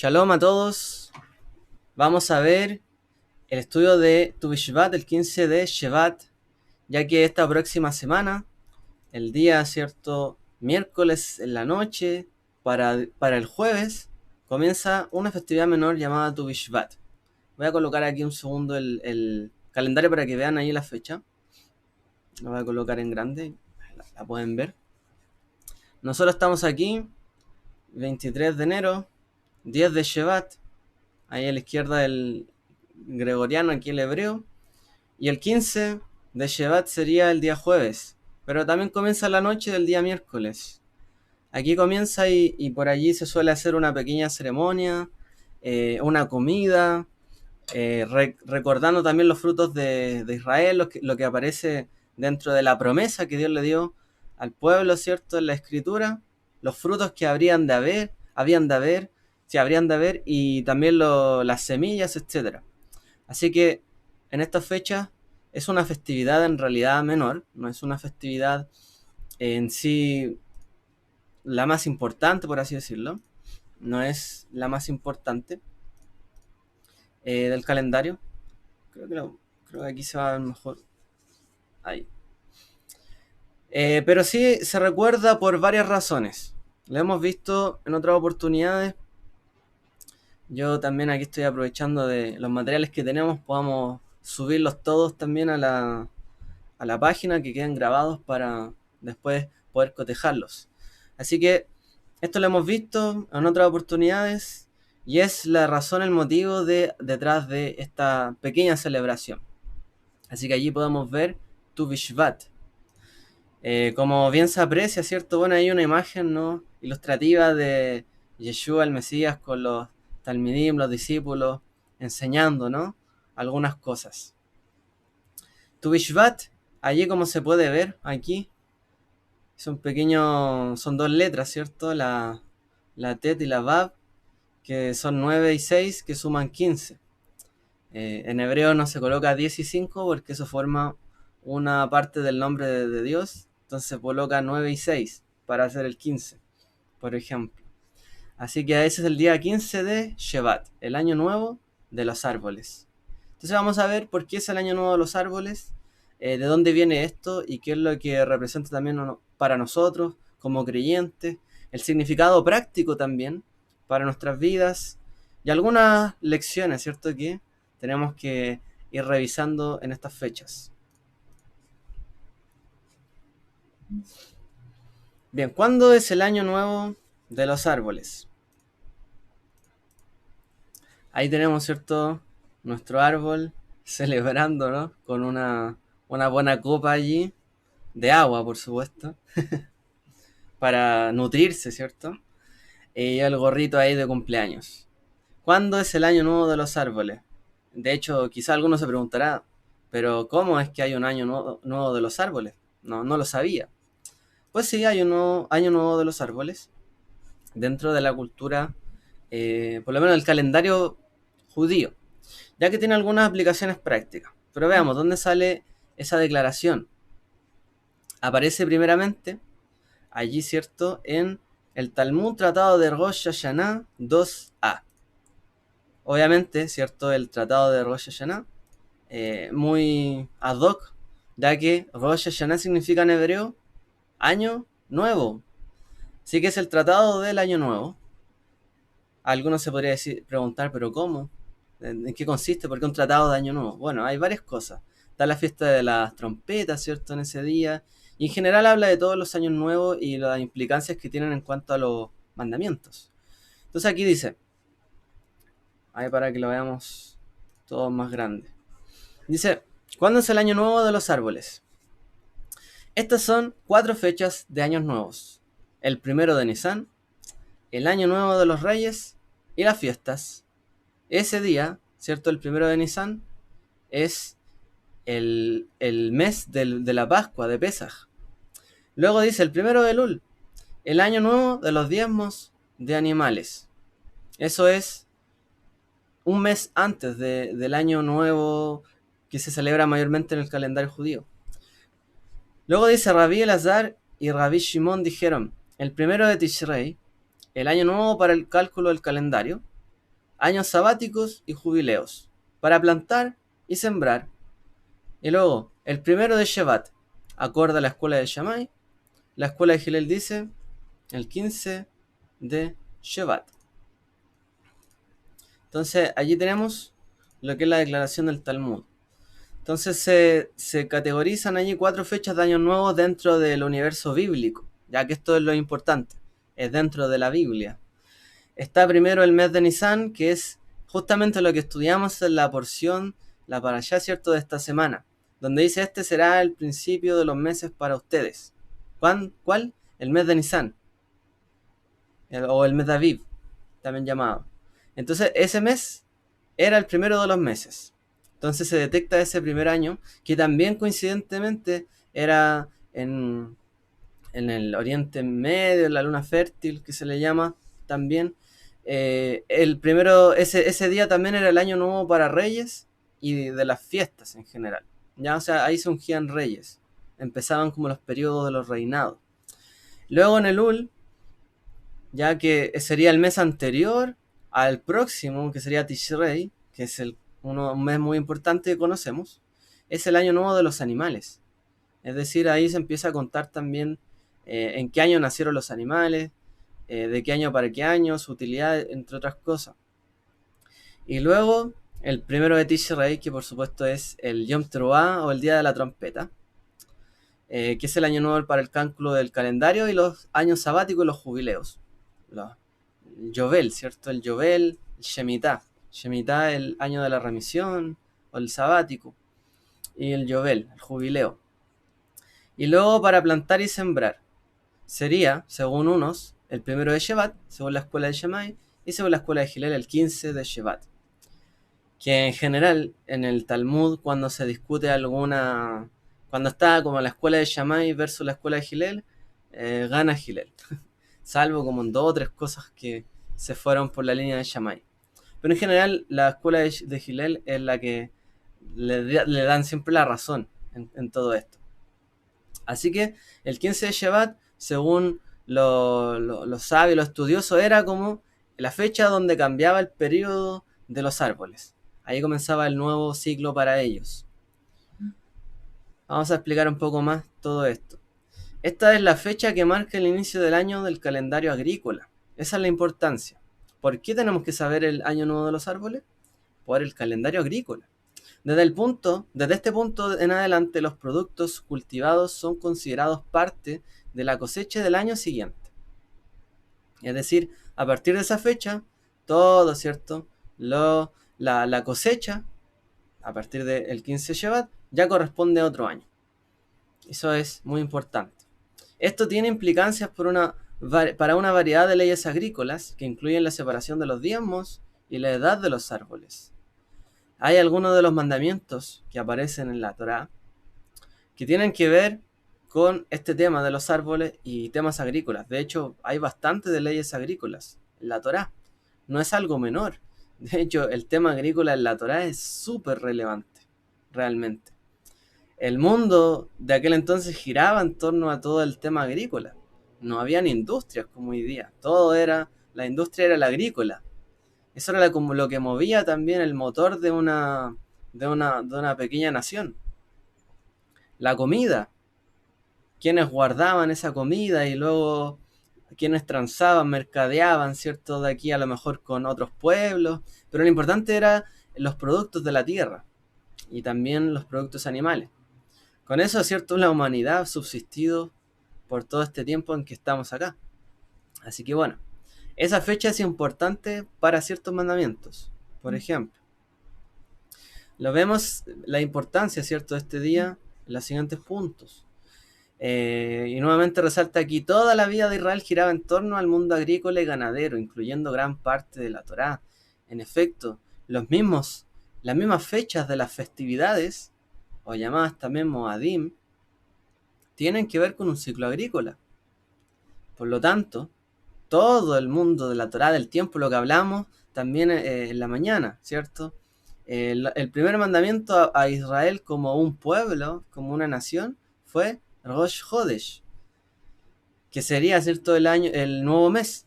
Shalom a todos. Vamos a ver el estudio de Tu Bishvat, el 15 de Shevat, ya que esta próxima semana, el día, cierto, miércoles en la noche, para el jueves, comienza una festividad menor llamada Tu Bishvat. Voy a colocar aquí un segundo el calendario para que vean ahí la fecha. Lo voy a colocar en grande, la pueden ver. Nosotros estamos aquí, 23 de enero, 10 de Shevat, ahí a la izquierda el gregoriano, aquí el hebreo. Y el 15 de Shevat sería el día jueves, pero también comienza la noche del día miércoles. Aquí comienza y por allí se suele hacer una pequeña ceremonia, una comida, recordando también los frutos de Israel, lo que aparece dentro de la promesa que Dios le dio al pueblo, ¿cierto? En la escritura, los frutos que habrían de haber, y también las semillas, etcétera. Así que en estas fechas es una festividad en realidad menor, no es una festividad en sí la más importante, por así decirlo. No es la más importante del calendario. Creo que aquí se va a ver mejor. Ahí. Pero sí se recuerda por varias razones. Lo hemos visto en otras oportunidades. Yo también aquí estoy aprovechando de los materiales que tenemos, podamos subirlos todos también a la página, que queden grabados para después poder cotejarlos. Así que esto lo hemos visto en otras oportunidades y es la razón, el motivo detrás de esta pequeña celebración. Así que allí podemos ver Tu Bishvat. Como bien se aprecia, ¿cierto? Bueno, hay una imagen, ¿no?, ilustrativa de Yeshua el Mesías con los talmidim, los discípulos, enseñando, ¿no?, algunas cosas. Tu Bishvat, allí como se puede ver aquí, son dos letras, ¿cierto? La Tet y la Vav, que son 9 y 6, que suman 15. En hebreo no se coloca 10 y 5 porque eso forma una parte del nombre de Dios. Entonces se coloca 9 y 6 para hacer el 15, por ejemplo. Así que ese es el día 15 de Shevat, el año nuevo de los árboles. Entonces vamos a ver por qué es el año nuevo de los árboles, de dónde viene esto y qué es lo que representa también para nosotros como creyentes, el significado práctico también para nuestras vidas y algunas lecciones, ¿cierto?, que tenemos que ir revisando en estas fechas. Bien, ¿cuándo es el año nuevo de los árboles? Ahí tenemos, ¿cierto?, nuestro árbol celebrando, ¿no?, con una buena copa allí, de agua, por supuesto, para nutrirse, ¿cierto? Y el gorrito ahí de cumpleaños. ¿Cuándo es el año nuevo de los árboles? De hecho, quizá alguno se preguntará, pero ¿cómo es que hay un año nuevo de los árboles? No lo sabía. Pues sí, hay un año nuevo de los árboles dentro de la cultura, por lo menos el calendario judío, ya que tiene algunas aplicaciones prácticas. Pero veamos, ¿dónde sale esa declaración? Aparece primeramente allí, ¿cierto?, en el Talmud Tratado de Rosh Hashanah 2a. Obviamente, ¿cierto?, el Tratado de Rosh Hashanah, muy ad hoc, ya que Rosh Hashanah significa en hebreo año nuevo. Así que es el Tratado del Año Nuevo. Algunos se podría preguntar, ¿pero cómo? ¿En qué consiste? ¿Por qué un tratado de Año Nuevo? Bueno, hay varias cosas. Está la fiesta de las trompetas, ¿cierto?, en ese día. Y en general habla de todos los años nuevos y las implicancias que tienen en cuanto a los mandamientos. Entonces aquí dice, ahí para que lo veamos todo más grande. Dice, ¿cuándo es el año nuevo de los árboles? Estas son 4 fechas de años nuevos. El primero de Nisan, el año nuevo de los reyes y las fiestas. Ese día, ¿cierto? El primero de Nisan es el mes de la Pascua, de Pesaj. Luego dice el primero de Elul, el año nuevo de los diezmos de animales. Eso es un mes antes del año nuevo que se celebra mayormente en el calendario judío. Luego dice Rabí Elazar y Rabí Shimon dijeron, el primero de Tishrei, el año nuevo para el cálculo del calendario, años sabáticos y jubileos, para plantar y sembrar. Y luego, el primero de Shevat, acorde a la escuela de Shammai, la escuela de Hillel dice el 15 de Shevat. Entonces, allí tenemos lo que es la declaración del Talmud. Entonces se categorizan allí 4 fechas de años nuevos dentro del universo bíblico, ya que esto es lo importante, es dentro de la Biblia. Está primero el mes de Nisan, que es justamente lo que estudiamos en la porción, la parashá, ¿cierto?, de esta semana, donde dice: este será el principio de los meses para ustedes. ¿Cuál? El mes de Nisan, o el mes de Aviv, también llamado. Entonces ese mes era el primero de los meses. Entonces se detecta ese primer año, que también coincidentemente era en el Oriente Medio, en la luna fértil, que se le llama también. El primero, ese día también era el año nuevo para reyes y de las fiestas en general. Ya, o sea, ahí se ungían reyes. Empezaban como los periodos de los reinados. Luego en el Ul, ya que sería el mes anterior al próximo, que sería Tishrei, que es un mes muy importante que conocemos, es el año nuevo de los animales. Es decir, ahí se empieza a contar también en qué año nacieron los animales, de qué año para qué año, su utilidad, entre otras cosas. Y luego, el primero de Tishrei, que por supuesto es el Yom Teruah, o el Día de la Trompeta, que es el año nuevo para el cálculo del calendario, y los años sabáticos y los jubileos. El Yovel, ¿cierto? El Yovel, el Shemitah. Shemitah, el año de la remisión, o el sabático. Y el Yovel, el jubileo. Y luego para plantar y sembrar, sería, según unos, el primero de Shevat, según la escuela de Shammai, y según la escuela de Hillel, el 15 de Shevat. Que en general, en el Talmud, cuando se discute cuando está como la escuela de Shammai versus la escuela de Hillel, gana Hillel. Salvo como en 2 o 3 cosas que se fueron por la línea de Shammai. Pero en general, la escuela de Hillel es la que le dan siempre la razón en todo esto. Así que el 15 de Shevat, según los sabios, los estudiosos, era como la fecha donde cambiaba el periodo de los árboles. Ahí comenzaba el nuevo ciclo para ellos. Vamos a explicar un poco más todo esto. Esta es la fecha que marca el inicio del año del calendario agrícola. Esa es la importancia. ¿Por qué tenemos que saber el año nuevo de los árboles? Por el calendario agrícola. Desde este punto en adelante, los productos cultivados son considerados parte de la cosecha del año siguiente. Es decir, a partir de esa fecha, todo, ¿cierto? La cosecha, a partir del 15 de Shevat, ya corresponde a otro año. Eso es muy importante. Esto tiene implicancias para una variedad de leyes agrícolas que incluyen la separación de los diezmos y la edad de los árboles. Hay algunos de los mandamientos que aparecen en la Torá que tienen que ver con este tema de los árboles y temas agrícolas. De hecho, hay bastante de leyes agrícolas en la Torá. No es algo menor. De hecho, el tema agrícola en la Torá es súper relevante, realmente. El mundo de aquel entonces giraba en torno a todo el tema agrícola. No habían industrias como hoy día. La industria era la agrícola. Eso era como lo que movía también el motor de una pequeña nación. La comida. Quienes guardaban esa comida y luego quienes transaban, mercadeaban, ¿cierto? De aquí a lo mejor con otros pueblos. Pero lo importante era los productos de la tierra y también los productos animales. Con eso, ¿cierto?, la humanidad ha subsistido por todo este tiempo en que estamos acá. Así que bueno, esa fecha es importante para ciertos mandamientos. Por ejemplo, lo vemos la importancia, ¿cierto?, de este día en los siguientes puntos. Y nuevamente resalta aquí: toda la vida de Israel giraba en torno al mundo agrícola y ganadero, incluyendo gran parte de la Torá. En efecto, las mismas fechas de las festividades, o llamadas también Moadim, tienen que ver con un ciclo agrícola. Por lo tanto, todo el mundo de la Torá, del tiempo, lo que hablamos también en la mañana, ¿cierto? El primer mandamiento a Israel como un pueblo, como una nación, fue Rosh Hodesh, que sería, ¿cierto?, el nuevo mes.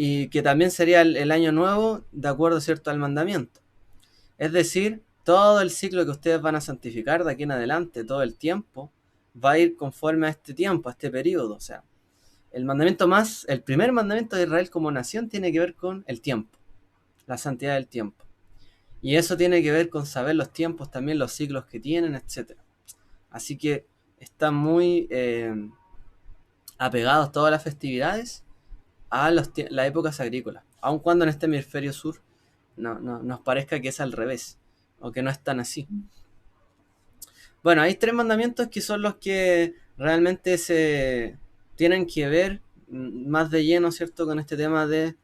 y que también sería el año nuevo de acuerdo, ¿cierto?, al mandamiento. Es decir, todo el ciclo que ustedes van a santificar de aquí en adelante, todo el tiempo, va a ir conforme a este tiempo, a este periodo. O sea, el primer mandamiento de Israel como nación tiene que ver con el tiempo, la santidad del tiempo. Y eso tiene que ver con saber los tiempos, también los ciclos que tienen, etcétera. Así que están muy apegados todas las festividades a las épocas agrícolas, aun cuando en este hemisferio sur nos parezca que es al revés, o que no es tan así. Bueno, hay 3 mandamientos que son los que realmente se tienen que ver más de lleno, ¿cierto?, con este tema de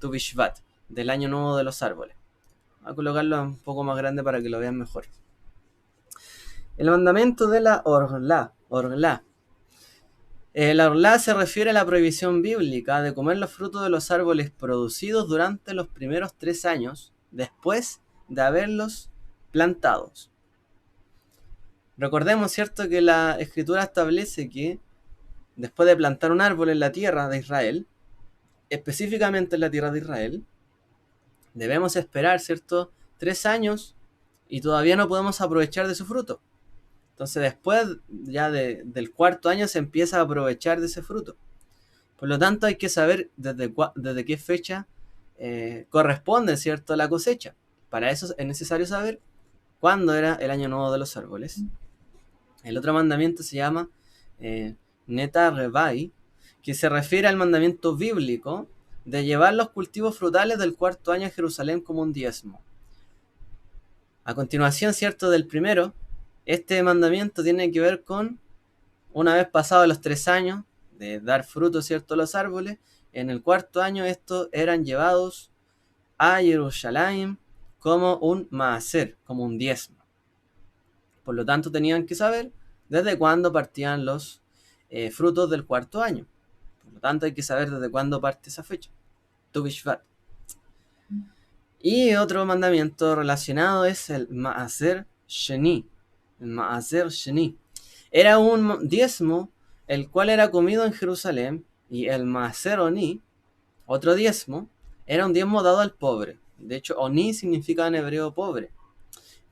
Tu Bishvat, del año nuevo de los árboles. Voy a colocarlo un poco más grande para que lo vean mejor. El mandamiento de la orla. La orla se refiere a la prohibición bíblica de comer los frutos de los árboles producidos durante los primeros 3 años después de haberlos plantados. Recordemos, ¿cierto?, que la escritura establece que después de plantar un árbol en la tierra de Israel, específicamente en la tierra de Israel, debemos esperar, ¿cierto?, 3 años y todavía no podemos aprovechar de su fruto. Entonces después ya del 4.º año se empieza a aprovechar de ese fruto. Por lo tanto hay que saber desde qué fecha corresponde, ¿cierto?, la cosecha. Para eso es necesario saber cuándo era el año nuevo de los árboles. El otro mandamiento se llama Neta Rebai, que se refiere al mandamiento bíblico de llevar los cultivos frutales del 4.º año a Jerusalén como un diezmo. A continuación, ¿cierto?, del primero, este mandamiento tiene que ver con, una vez pasados los 3 años de dar fruto, ¿cierto?, a los árboles, en el 4.º año estos eran llevados a Jerusalén como un maaser, como un diezmo. Por lo tanto, tenían que saber desde cuándo partían los frutos del 4.º año. Por lo tanto, hay que saber desde cuándo parte esa fecha. Tu Bishvat. Y otro mandamiento relacionado es el Maaser Sheni. El Maaser Sheni. Era un diezmo el cual era comido en Jerusalén, y el Maaser Oni, otro diezmo, era un diezmo dado al pobre. De hecho, Oni significa en hebreo pobre,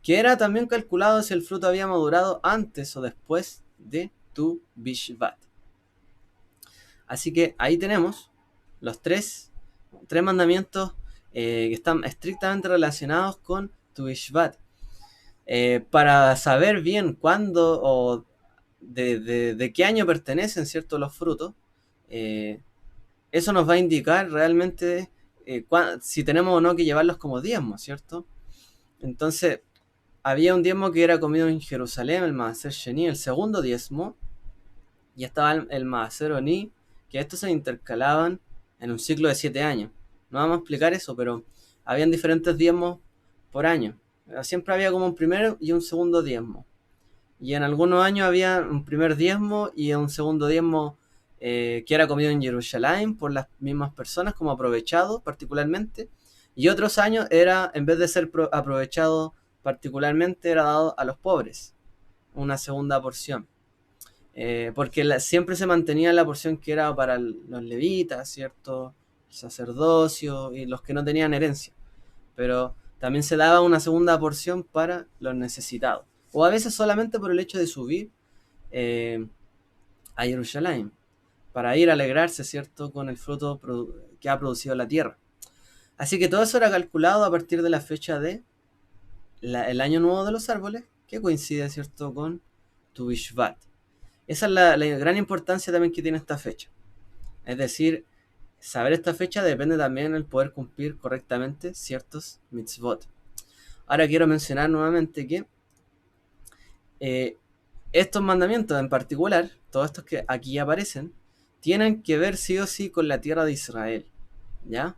que era también calculado si el fruto había madurado antes o después de Tu Bishvat. Así que ahí tenemos los tres mandamientos que están estrictamente relacionados con Tu Bishvat. Para saber bien cuándo o de qué año pertenecen, ¿cierto?, los frutos, eso nos va a indicar realmente si tenemos o no que llevarlos como diezmos, ¿cierto? Entonces, había un diezmo que era comido en Jerusalén, el Maaser Sheni, el segundo diezmo, y estaba el Maaser Oni, que estos se intercalaban en un ciclo de 7 años. No vamos a explicar eso, pero habían diferentes diezmos por año. Siempre había como un primer y un segundo diezmo. Y en algunos años había un primer diezmo y un segundo diezmo que era comido en Jerusalén por las mismas personas, como aprovechado particularmente. Y otros años era, en vez de ser aprovechado particularmente, era dado a los pobres, una segunda porción. Porque siempre se mantenía la porción que era para los levitas, ¿cierto?, el sacerdocio y los que no tenían herencia. Pero también se daba una segunda porción para los necesitados. O a veces solamente por el hecho de subir a Jerusalén, para ir a alegrarse, ¿cierto?, con el fruto que ha producido la tierra. Así que todo eso era calculado a partir de la fecha de el año nuevo de los árboles, que coincide, ¿cierto?, con Tu Bishvat. Esa es la gran importancia también que tiene esta fecha. Es decir, saber esta fecha depende también del poder cumplir correctamente ciertos mitzvot. Ahora quiero mencionar nuevamente que estos mandamientos en particular, todos estos que aquí aparecen, tienen que ver sí o sí con la tierra de Israel, ¿ya?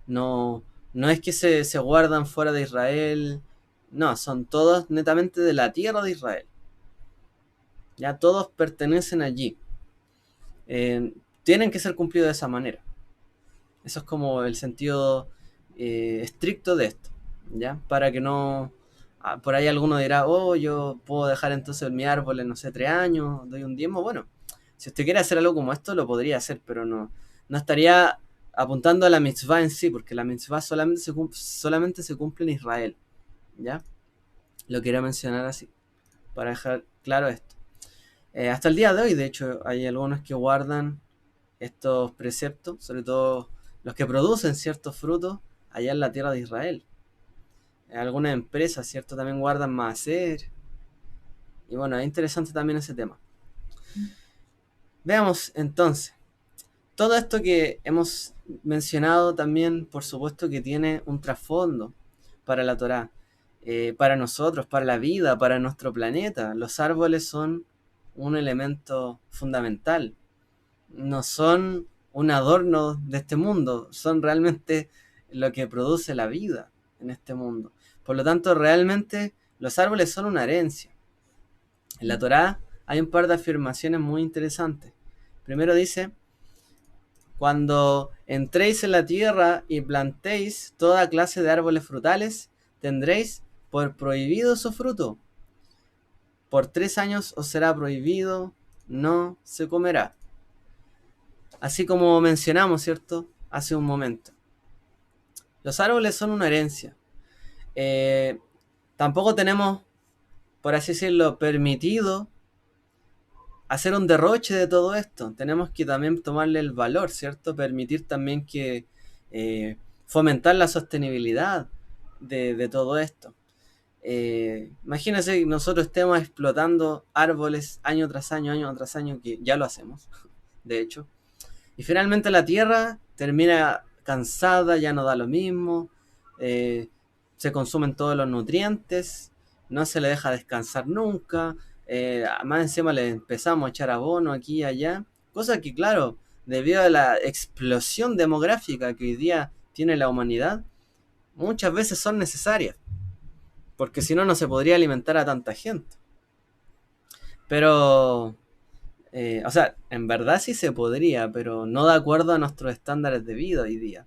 No es que se guardan fuera de Israel, no, son todos netamente de la tierra de Israel. Ya todos pertenecen allí. Tienen que ser cumplidos de esa manera. Eso es como el sentido estricto de esto, ¿ya? Para que no... por ahí alguno dirá, oh, yo puedo dejar entonces mi árbol en, no sé, 3 años, doy un diezmo. Bueno, si usted quiere hacer algo como esto, lo podría hacer, pero no estaría apuntando a la mitzvah en sí, porque la mitzvah solamente se cumple en Israel, ¿ya? Lo quería mencionar así, para dejar claro esto. Hasta el día de hoy, de hecho, hay algunos que guardan estos preceptos, sobre todo los que producen ciertos frutos allá en la tierra de Israel. Algunas empresas, ¿cierto? También guardan maaser. Y bueno, es interesante también ese tema. Veamos entonces. Todo esto que hemos mencionado también, por supuesto que tiene un trasfondo para la Torá, para nosotros, para la vida, para nuestro planeta. Los árboles son un elemento fundamental. No son un adorno de este mundo, son realmente lo que produce la vida en este mundo. Por lo tanto, realmente los árboles son una herencia. En la Torá hay un par de afirmaciones muy interesantes. Primero dice: cuando entréis en la tierra y plantéis toda clase de árboles frutales, tendréis por prohibido su fruto. Por 3 años os será prohibido, no se comerá. Así como mencionamos, ¿cierto? Hace un momento. Los árboles son una herencia. Tampoco tenemos, por así decirlo, permitido hacer un derroche de todo esto. Tenemos que también tomarle el valor, ¿cierto? Permitir también que fomentar la sostenibilidad de todo esto. Imagínense que nosotros estemos explotando árboles año tras año, que ya lo hacemos, de hecho. Y finalmente la tierra termina cansada, ya no da lo mismo, se consumen todos los nutrientes, no se le deja descansar nunca, más encima le empezamos a echar abono aquí y allá, cosa que claro, debido a la explosión demográfica que hoy día tiene la humanidad, muchas veces son necesarias, porque si no, no se podría alimentar a tanta gente. Pero o sea, en verdad sí se podría, pero no de acuerdo a nuestros estándares de vida hoy día.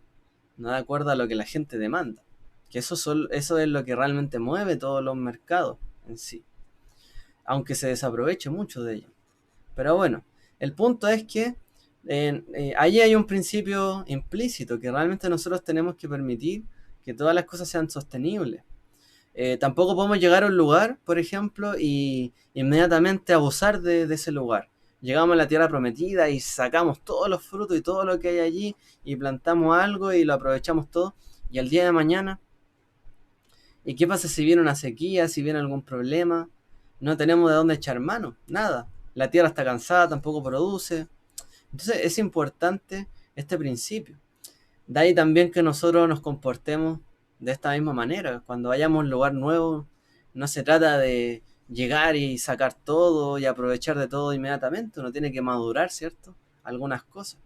No de acuerdo a lo que la gente demanda. Que eso es lo que realmente mueve todos los mercados en sí. Aunque se desaproveche mucho de ello. Pero bueno, el punto es que ahí hay un principio implícito, que realmente nosotros tenemos que permitir que todas las cosas sean sostenibles. Tampoco podemos llegar a un lugar, por ejemplo, y inmediatamente abusar de ese lugar. Llegamos a la tierra prometida y sacamos todos los frutos y todo lo que hay allí y plantamos algo y lo aprovechamos todo. Y al día de mañana, ¿y qué pasa si viene una sequía, si viene algún problema? No tenemos de dónde echar mano, nada. La tierra está cansada, tampoco produce. Entonces es importante este principio. De ahí también que nosotros nos comportemos de esta misma manera. Cuando vayamos a un lugar nuevo, no se trata de llegar y sacar todo y aprovechar de todo inmediatamente. Uno tiene que madurar, ¿cierto? Algunas cosas.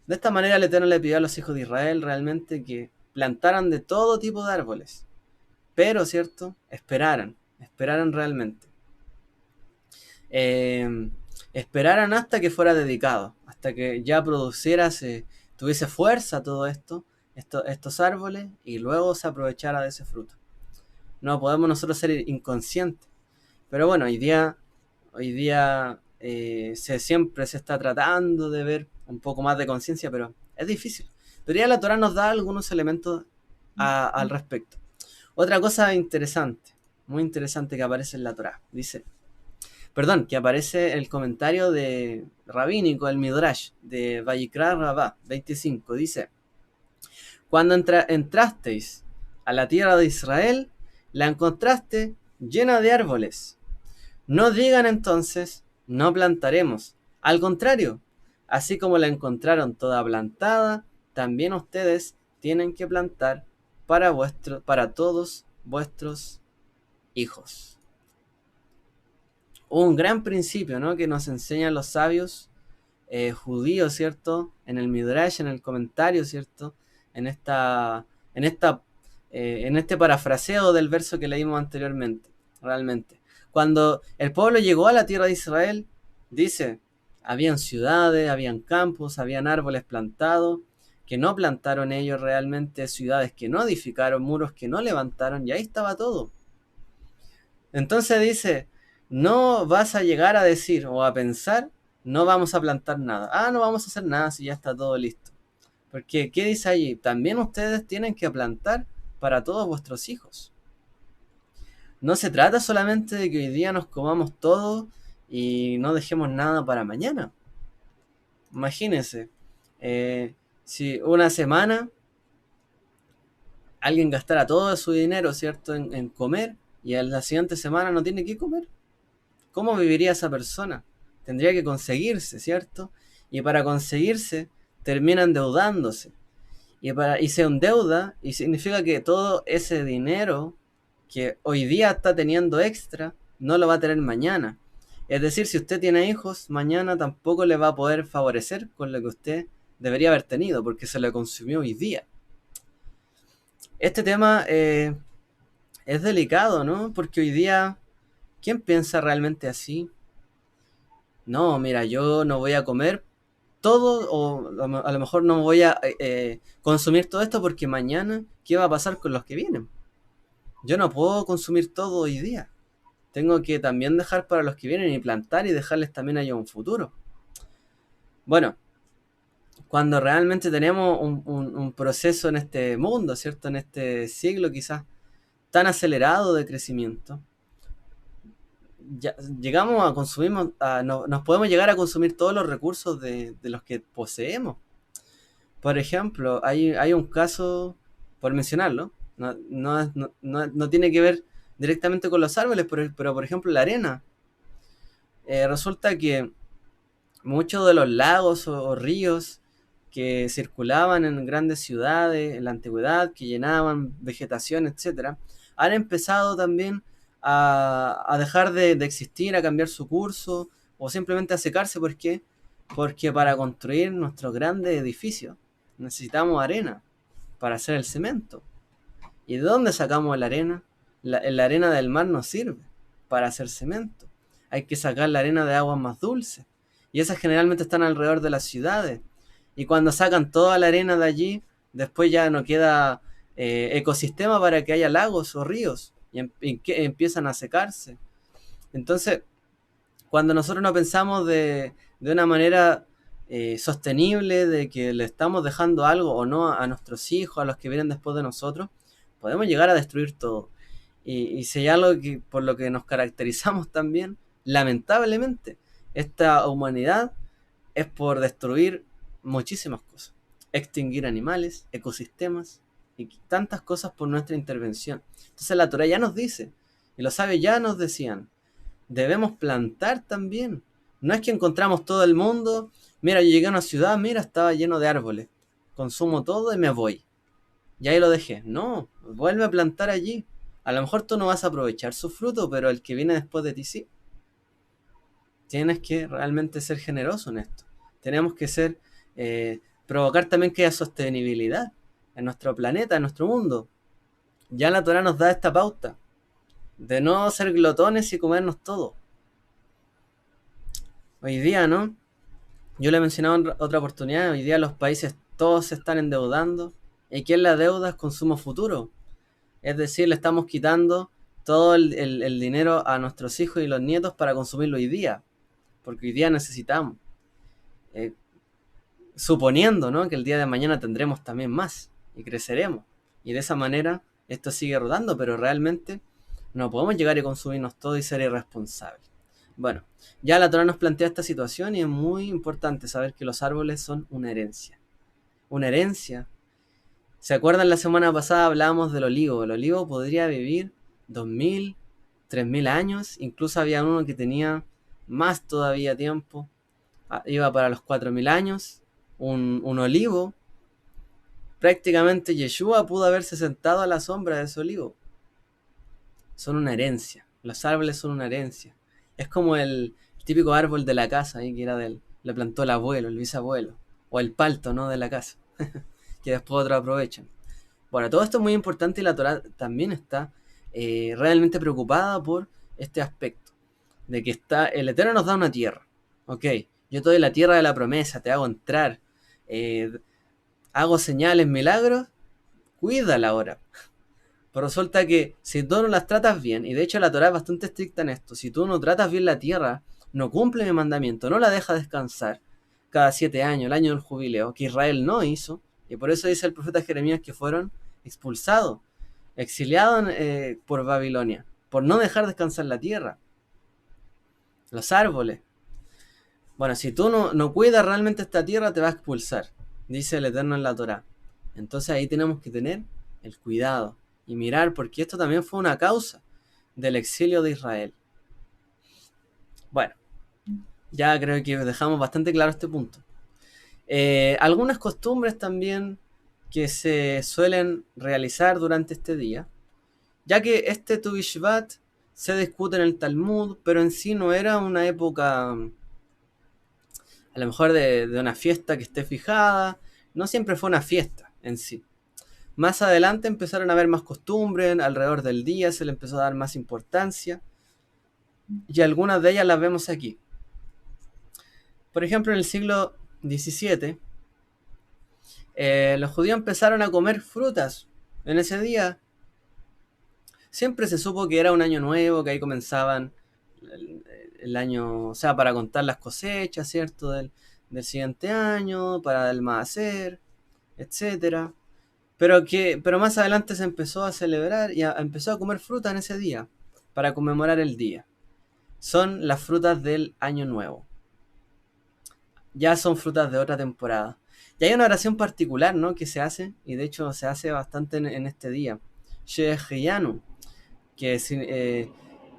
De esta manera el Eterno le pidió a los hijos de Israel realmente que plantaran de todo tipo de árboles. Pero, ¿cierto? Esperaran realmente. Esperaran hasta que fuera dedicado, hasta que ya produciera, tuviese fuerza todo esto, estos árboles, y luego se aprovechara de ese fruto. No podemos nosotros ser inconscientes. Pero bueno, hoy día siempre se está tratando de ver un poco más de conciencia, pero es difícil. Pero ya la Torah nos da algunos elementos al respecto. Otra cosa interesante, muy interesante que aparece en la Torah, que aparece el comentario de rabínico, el Midrash, de Vayikra Rabá 25, dice: cuando entrasteis a la tierra de Israel, la encontraste llena de árboles. No digan entonces, no plantaremos. Al contrario, así como la encontraron toda plantada, también ustedes tienen que plantar para todos vuestros hijos. Un gran principio, ¿no?, que nos enseñan los sabios judíos, ¿cierto? En el Midrash, en el comentario, ¿cierto? En este parafraseo del verso que leímos anteriormente, realmente. Cuando el pueblo llegó a la tierra de Israel, dice, habían ciudades, habían campos, habían árboles plantados, que no plantaron ellos realmente, ciudades que no edificaron, muros que no levantaron, y ahí estaba todo. Entonces dice, no vas a llegar a decir o a pensar, no vamos a plantar nada. No vamos a hacer nada si ya está todo listo. Porque, ¿qué dice allí? También ustedes tienen que plantar para todos vuestros hijos. No se trata solamente de que hoy día nos comamos todo y no dejemos nada para mañana. Imagínense, si una semana alguien gastara todo su dinero, ¿cierto?, en comer y a la siguiente semana no tiene que comer. ¿Cómo viviría esa persona? Tendría que conseguirse, ¿cierto? Y para conseguirse termina endeudándose. Y se endeuda y significa que todo ese dinero que hoy día está teniendo extra no lo va a tener mañana. Es decir, si usted tiene hijos, mañana tampoco le va a poder favorecer con lo que usted debería haber tenido porque se lo consumió hoy día. Este tema es delicado, ¿no? Porque hoy día, ¿quién piensa realmente así? No, mira, yo no voy a comer todo o a lo mejor no voy a consumir todo esto porque mañana, ¿qué va a pasar con los que vienen? Yo no puedo consumir todo hoy día. Tengo que también dejar para los que vienen y plantar y dejarles también allá un futuro. Bueno, cuando realmente tenemos un proceso en este mundo, ¿cierto? En este siglo quizás tan acelerado de crecimiento, ya, llegamos a consumir, nos podemos llegar a consumir todos los recursos de los que poseemos. Por ejemplo, hay un caso, por mencionarlo, no tiene que ver directamente con los árboles, pero por ejemplo la arena. Resulta que muchos de los lagos o ríos que circulaban en grandes ciudades en la antigüedad, que llenaban vegetación, etcétera, han empezado también a dejar de existir, a cambiar su curso o simplemente a secarse. ¿Por qué? Porque para construir nuestros grandes edificios necesitamos arena para hacer el cemento. ¿Y de dónde sacamos la arena? La arena del mar no sirve para hacer cemento. Hay que sacar la arena de aguas más dulces. Y esas generalmente están alrededor de las ciudades. Y cuando sacan toda la arena de allí, después ya no queda ecosistema para que haya lagos o ríos. Y empiezan a secarse. Entonces, cuando nosotros no pensamos de una manera sostenible, de que le estamos dejando algo o no a nuestros hijos, a los que vienen después de nosotros, podemos llegar a destruir todo. Y si hay algo que, por lo que nos caracterizamos también, lamentablemente, esta humanidad es por destruir muchísimas cosas. Extinguir animales, ecosistemas y tantas cosas por nuestra intervención. Entonces la Torá ya nos dice, y los sabios ya nos decían, debemos plantar también. No es que encontramos todo el mundo, mira, yo llegué a una ciudad, mira, estaba lleno de árboles, consumo todo y me voy. Y ahí lo dejé. No, vuelve a plantar allí. A lo mejor tú no vas a aprovechar su fruto, pero el que viene después de ti sí. Tienes que realmente ser generoso en esto. Tenemos que ser, provocar también que haya sostenibilidad en nuestro planeta, en nuestro mundo. Ya la Torá nos da esta pauta de no ser glotones y comernos todo. Hoy día, ¿no? Yo le he mencionado en otra oportunidad, hoy día los países todos se están endeudando. ¿Y qué es la deuda? Es consumo futuro. Es decir, le estamos quitando todo el dinero a nuestros hijos y los nietos para consumirlo hoy día. Porque hoy día necesitamos. Eh, Suponiendo, ¿no?, que el día de mañana tendremos también más y creceremos. Y de esa manera esto sigue rodando, pero realmente no podemos llegar y consumirnos todo y ser irresponsables. Bueno, ya la Torá nos plantea esta situación y es muy importante saber que los árboles son una herencia. Una herencia. ¿Se acuerdan? La semana pasada hablábamos del olivo. El olivo podría vivir 2000, 3000 años. Incluso había uno que tenía más todavía tiempo. Iba para los 4000 años. Un olivo. Prácticamente Yeshua pudo haberse sentado a la sombra de ese olivo. Son una herencia. Los árboles son una herencia. Es como el típico árbol de la casa, ahí, que era le plantó el abuelo, el bisabuelo. O el palto, ¿no?, de la casa. Que después otros aprovechan. Bueno, todo esto es muy importante y la Torá también está realmente preocupada por este aspecto. De que el Eterno nos da una tierra. Ok, yo te doy la tierra de la promesa, te hago entrar. Hago señales, milagros. Cuídala ahora. Pero resulta que si tú no las tratas bien, y de hecho la Torá es bastante estricta en esto, si tú no tratas bien la tierra, no cumple mi mandamiento, no la deja descansar cada 7 años, el año del jubileo, que Israel no hizo, Y por eso dice el profeta Jeremías que fueron expulsados, exiliados por Babilonia, por no dejar descansar la tierra, los árboles. Bueno, si tú no cuidas realmente esta tierra, te va a expulsar, dice el Eterno en la Torá. Entonces ahí tenemos que tener el cuidado y mirar, porque esto también fue una causa del exilio de Israel. Bueno, ya creo que dejamos bastante claro este punto. Algunas costumbres también que se suelen realizar durante este día, ya que este Tu Bishvat se discute en el Talmud, pero en sí no era una época, a lo mejor de una fiesta que esté fijada, no siempre fue una fiesta en sí. Más adelante empezaron a haber más costumbres, alrededor del día se le empezó a dar más importancia, y algunas de ellas las vemos aquí. Por ejemplo, en el siglo XVII, los judíos empezaron a comer frutas en ese día. Siempre se supo que era un año nuevo, que ahí comenzaban el año, o sea, para contar las cosechas, ¿cierto? Del siguiente año, para el maaser, etcétera. Pero más adelante se empezó a celebrar y empezó a comer fruta en ese día, para conmemorar el día. Son las frutas del año nuevo. Ya son frutas de otra temporada. Y hay una oración particular, ¿no?, que se hace, y de hecho se hace bastante en este día. Sheheyanu, que es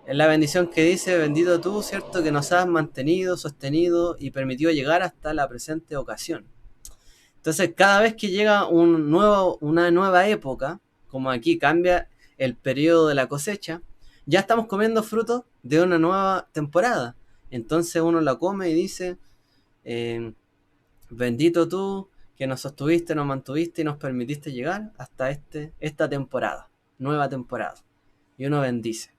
la bendición que dice: bendito tú, ¿cierto?, que nos has mantenido, sostenido y permitido llegar hasta la presente ocasión. Entonces, cada vez que llega una nueva época, como aquí cambia el periodo de la cosecha, ya estamos comiendo frutos de una nueva temporada. Entonces uno la come y dice: bendito tú, que nos sostuviste, nos mantuviste y nos permitiste llegar hasta esta temporada, nueva temporada. Y uno bendice.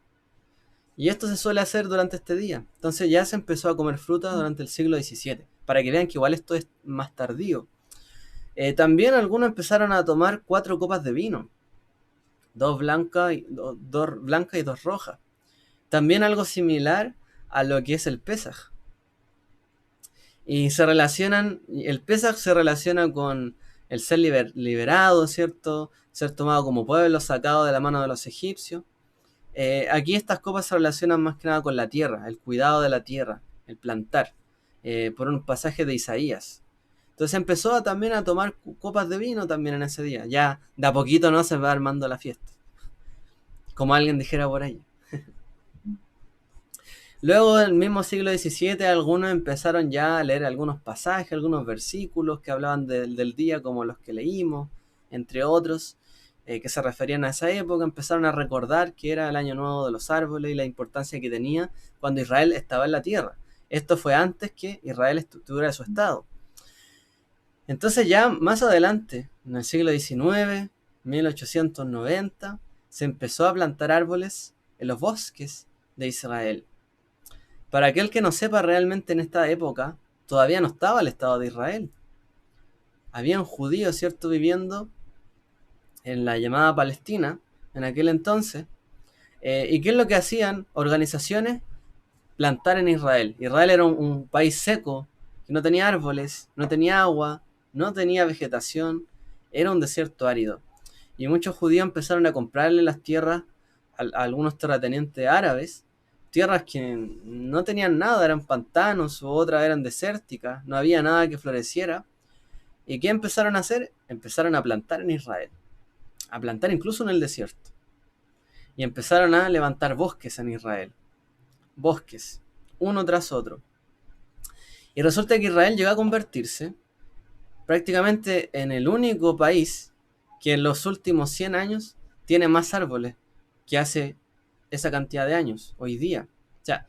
Y esto se suele hacer durante este día. Entonces ya se empezó a comer fruta durante el siglo XVII, para que vean que igual esto es más tardío. También algunos empezaron a tomar 4 copas de vino, 2 blancas y 2 rojas. También algo similar a lo que es el Pesaj. Y el Pesaj se relaciona con el ser liberado, ¿cierto? Ser tomado como pueblo, sacado de la mano de los egipcios. Aquí estas copas se relacionan más que nada con la tierra, el cuidado de la tierra, el plantar, por un pasaje de Isaías. Entonces empezó también a tomar copas de vino también en ese día. Ya de a poquito no se va armando la fiesta, como alguien dijera por ahí. Luego del mismo siglo XVII, algunos empezaron ya a leer algunos pasajes, algunos versículos que hablaban del día, como los que leímos, entre otros, que se referían a esa época. Empezaron a recordar que era el año nuevo de los árboles y la importancia que tenía cuando Israel estaba en la tierra. Esto fue antes que Israel tuviera su estado. Entonces ya más adelante, en el siglo XIX, 1890, se empezó a plantar árboles en los bosques de Israel. Para aquel que no sepa, realmente en esta época todavía no estaba el Estado de Israel. Habían judíos, ¿cierto?, viviendo en la llamada Palestina en aquel entonces. ¿Y qué es lo que hacían? Organizaciones plantar en Israel. Israel era un país seco, que no tenía árboles, no tenía agua, no tenía vegetación, era un desierto árido. Y muchos judíos empezaron a comprarle las tierras a algunos terratenientes árabes, tierras que no tenían nada, eran pantanos o otras eran desérticas, no había nada que floreciera. ¿Y qué empezaron a hacer? Empezaron a plantar en Israel, a plantar incluso en el desierto. Y empezaron a levantar bosques en Israel, bosques, uno tras otro. Y resulta que Israel llegó a convertirse prácticamente en el único país que en los últimos 100 años tiene más árboles que hace esa cantidad de años, hoy día. O sea,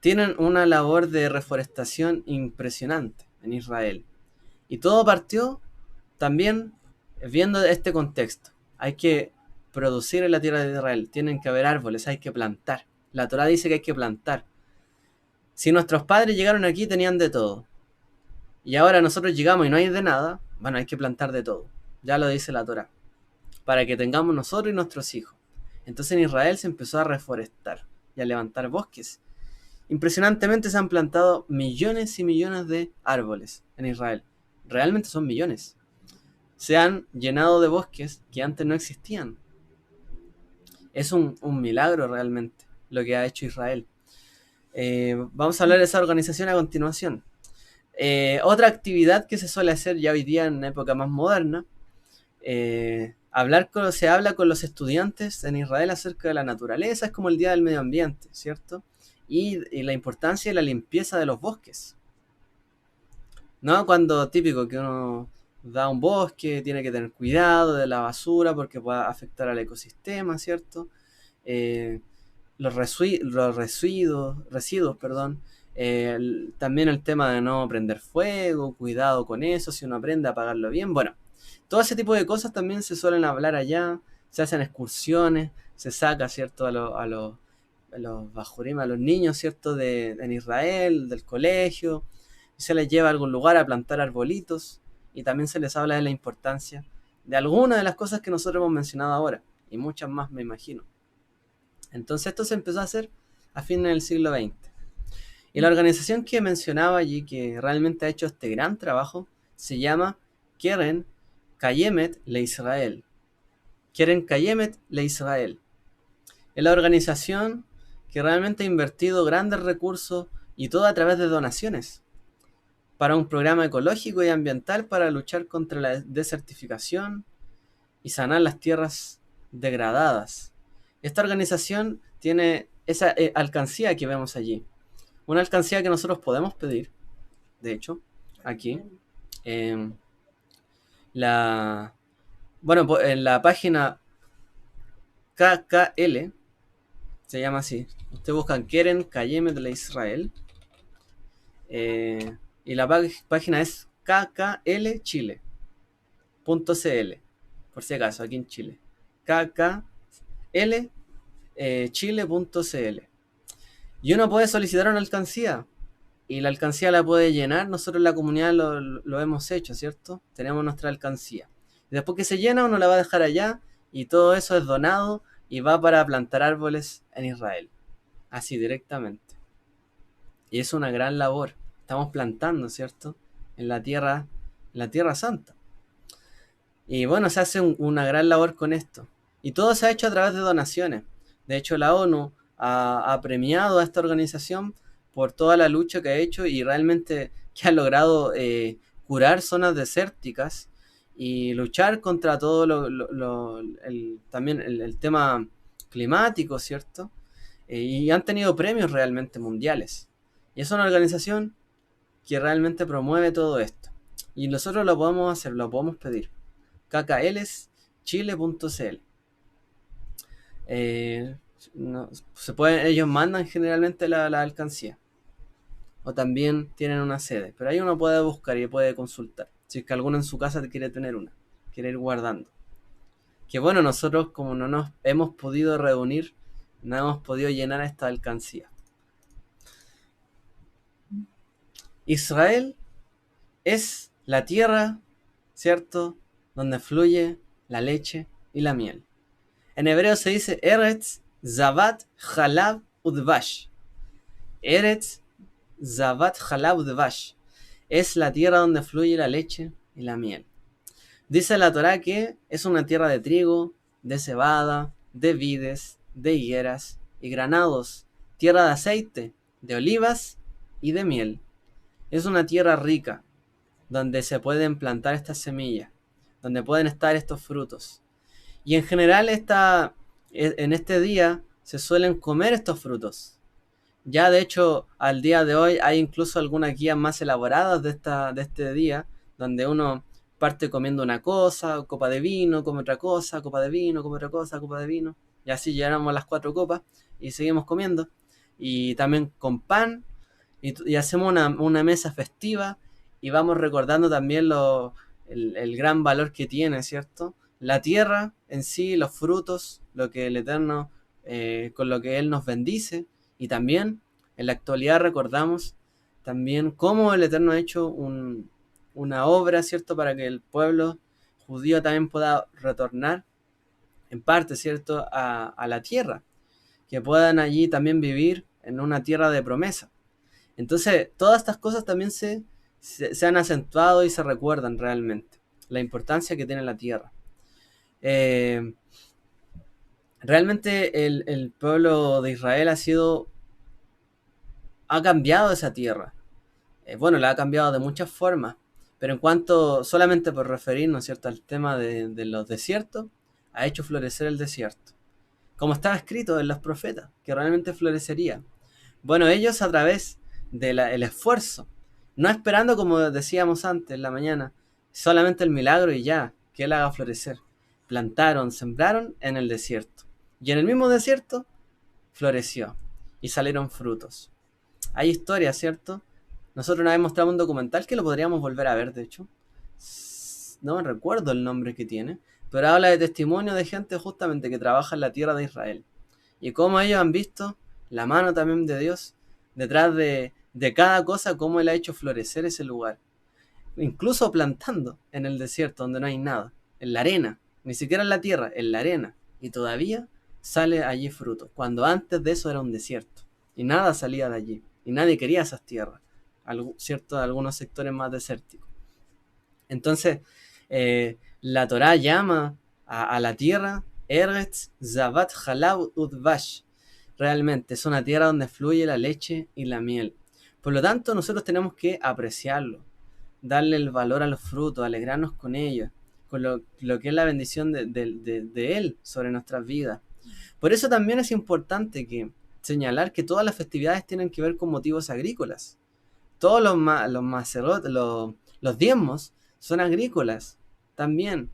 tienen una labor de reforestación impresionante en Israel. Y todo partió también viendo este contexto. Hay que producir en la tierra de Israel, tienen que haber árboles, hay que plantar. La Torá dice que hay que plantar. Si nuestros padres llegaron aquí tenían de todo, y ahora nosotros llegamos y no hay de nada, bueno, hay que plantar de todo. Ya lo dice la Torá, para que tengamos nosotros y nuestros hijos. Entonces en Israel se empezó a reforestar y a levantar bosques. Impresionantemente se han plantado millones y millones de árboles en Israel. Realmente son millones. se han llenado de bosques que antes no existían. Es un milagro realmente lo que ha hecho Israel. Vamos a hablar de esa organización a continuación. Otra actividad que se suele hacer ya hoy día en época más moderna, se habla con los estudiantes en Israel acerca de la naturaleza, es como el Día del Medio Ambiente, ¿cierto? Y la importancia de la limpieza de los bosques. ¿No? Cuando típico que uno da un bosque, tiene que tener cuidado de la basura porque puede afectar al ecosistema, ¿cierto? Eh, residuos, perdón. También el tema de no prender fuego, cuidado con eso, si uno aprende a apagarlo bien. Bueno, todo ese tipo de cosas también se suelen hablar allá, se hacen excursiones, se saca, ¿cierto? A los bajurim, a los niños, ¿cierto? En Israel, del colegio, y se les lleva a algún lugar a plantar arbolitos, y también se les habla de la importancia de algunas de las cosas que nosotros hemos mencionado ahora, y muchas más me imagino. Entonces esto se empezó a hacer a fines del siglo XX. Y la organización que mencionaba allí, que realmente ha hecho este gran trabajo, se llama Keren Kayemet LeIsrael. Keren Kayemet LeIsrael. Es la organización que realmente ha invertido grandes recursos y todo a través de donaciones para un programa ecológico y ambiental para luchar contra la desertificación y sanar las tierras degradadas. Esta organización tiene esa alcancía que vemos allí. Una alcancía que nosotros podemos pedir, de hecho, aquí. En en la página KKL, se llama así. Ustedes buscan Keren Kayemet de Israel. Y la página es kklchile.cl, por si acaso, aquí en Chile. kklchile.cl. Y uno puede solicitar una alcancía. Y la alcancía la puede llenar. Nosotros en la comunidad lo hemos hecho, ¿cierto? Tenemos nuestra alcancía. Y después que se llena, uno la va a dejar allá. Y todo eso es donado y va para plantar árboles en Israel. Así directamente. Y es una gran labor. Estamos plantando, ¿cierto? En la Tierra Santa. Y bueno, se hace una gran labor con esto. Y todo se ha hecho a través de donaciones. De hecho, la ONU ha premiado a esta organización por toda la lucha que ha hecho y realmente que ha logrado curar zonas desérticas y luchar contra todo también el tema climático, ¿cierto? Y han tenido premios realmente mundiales. Y es una organización que realmente promueve todo esto. Y nosotros lo podemos hacer, lo podemos pedir. kklschile.cl. No, ellos mandan generalmente la alcancía. O también tienen una sede. Pero ahí uno puede buscar y puede consultar. Si es que alguno en su casa quiere tener una. Quiere ir guardando. Que bueno, nosotros como no nos hemos podido reunir, no hemos podido llenar esta alcancía. Israel es la tierra, ¿cierto?, donde fluye la leche y la miel. En hebreo se dice Eretz, Zavat, Halab, Udvash. Eretz, Zavat, Halab, Udvash. Es la tierra donde fluye la leche y la miel. Dice la Torá que es una tierra de trigo, de cebada, de vides, de higueras y granados, tierra de aceite, de olivas y de miel. Es una tierra rica, donde se pueden plantar estas semillas, donde pueden estar estos frutos. Y en general en este día se suelen comer estos frutos. Ya de hecho al día de hoy hay incluso algunas guías más elaboradas de este día, donde uno parte comiendo una cosa, copa de vino, come otra cosa, copa de vino, come otra cosa, copa de vino. Y así llenamos las 4 copas y seguimos comiendo. Y también con pan y hacemos una mesa festiva y vamos recordando también el gran valor que tiene, ¿cierto? La tierra en sí, los frutos, lo que el Eterno, con lo que Él nos bendice. Y también en la actualidad recordamos también cómo el Eterno ha hecho una obra, ¿cierto? Para que el pueblo judío también pueda retornar en parte, ¿cierto? A la tierra. Que puedan allí también vivir en una tierra de promesa. Entonces, todas estas cosas también se han acentuado y se recuerdan realmente. la importancia que tiene la tierra. Eh, Realmente el pueblo de Israel ha cambiado esa tierra. Bueno, la ha cambiado de muchas formas, pero en cuanto, solamente por referirnos, ¿cierto?, al tema de los desiertos, ha hecho florecer el desierto, como estaba escrito en los profetas, que realmente florecería. Bueno, ellos a través del esfuerzo, no esperando, como decíamos antes en la mañana, solamente el milagro y ya, que Él haga florecer. Plantaron, sembraron en el desierto. Y en el mismo desierto floreció y salieron frutos. Hay historias, ¿cierto? Nosotros una vez mostramos un documental que lo podríamos volver a ver, de hecho. No me recuerdo el nombre que tiene, pero habla de testimonio de gente justamente que trabaja en la tierra de Israel. Y cómo ellos han visto la mano también de Dios detrás de cada cosa, cómo Él ha hecho florecer ese lugar. Incluso plantando en el desierto donde no hay nada, en la arena, ni siquiera en la tierra, en la arena. Y todavía sale allí fruto, cuando antes de eso era un desierto. Y nada salía de allí. Y nadie quería esas tierras, ¿cierto? Algunos sectores más desérticos. Entonces, la Torá llama a la tierra Eretz Zavat Halab Udvash. Realmente es una tierra donde fluye la leche y la miel. Por lo tanto, nosotros tenemos que apreciarlo, darle el valor a los frutos, alegrarnos con ellos, con lo que es la bendición de Él sobre nuestras vidas. Por eso también es importante señalar que todas las festividades tienen que ver con motivos agrícolas. Todos los diezmos son agrícolas también.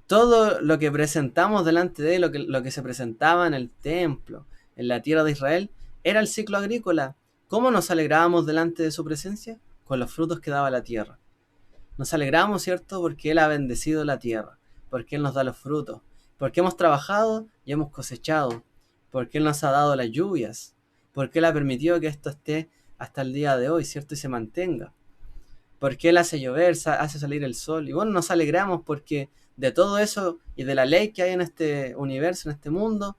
Todo lo que presentamos delante de él, lo que se presentaba en el templo, en la tierra de Israel, era el ciclo agrícola. ¿Cómo nos alegrábamos delante de su presencia? Con los frutos que daba la tierra. Nos alegramos, ¿cierto? Porque Él ha bendecido la tierra, porque Él nos da los frutos, porque hemos trabajado y hemos cosechado, porque Él nos ha dado las lluvias, porque Él ha permitido que esto esté hasta el día de hoy, ¿cierto? Y se mantenga. Porque Él hace llover, hace salir el sol. Y bueno, nos alegramos porque de todo eso y de la ley que hay en este universo, en este mundo,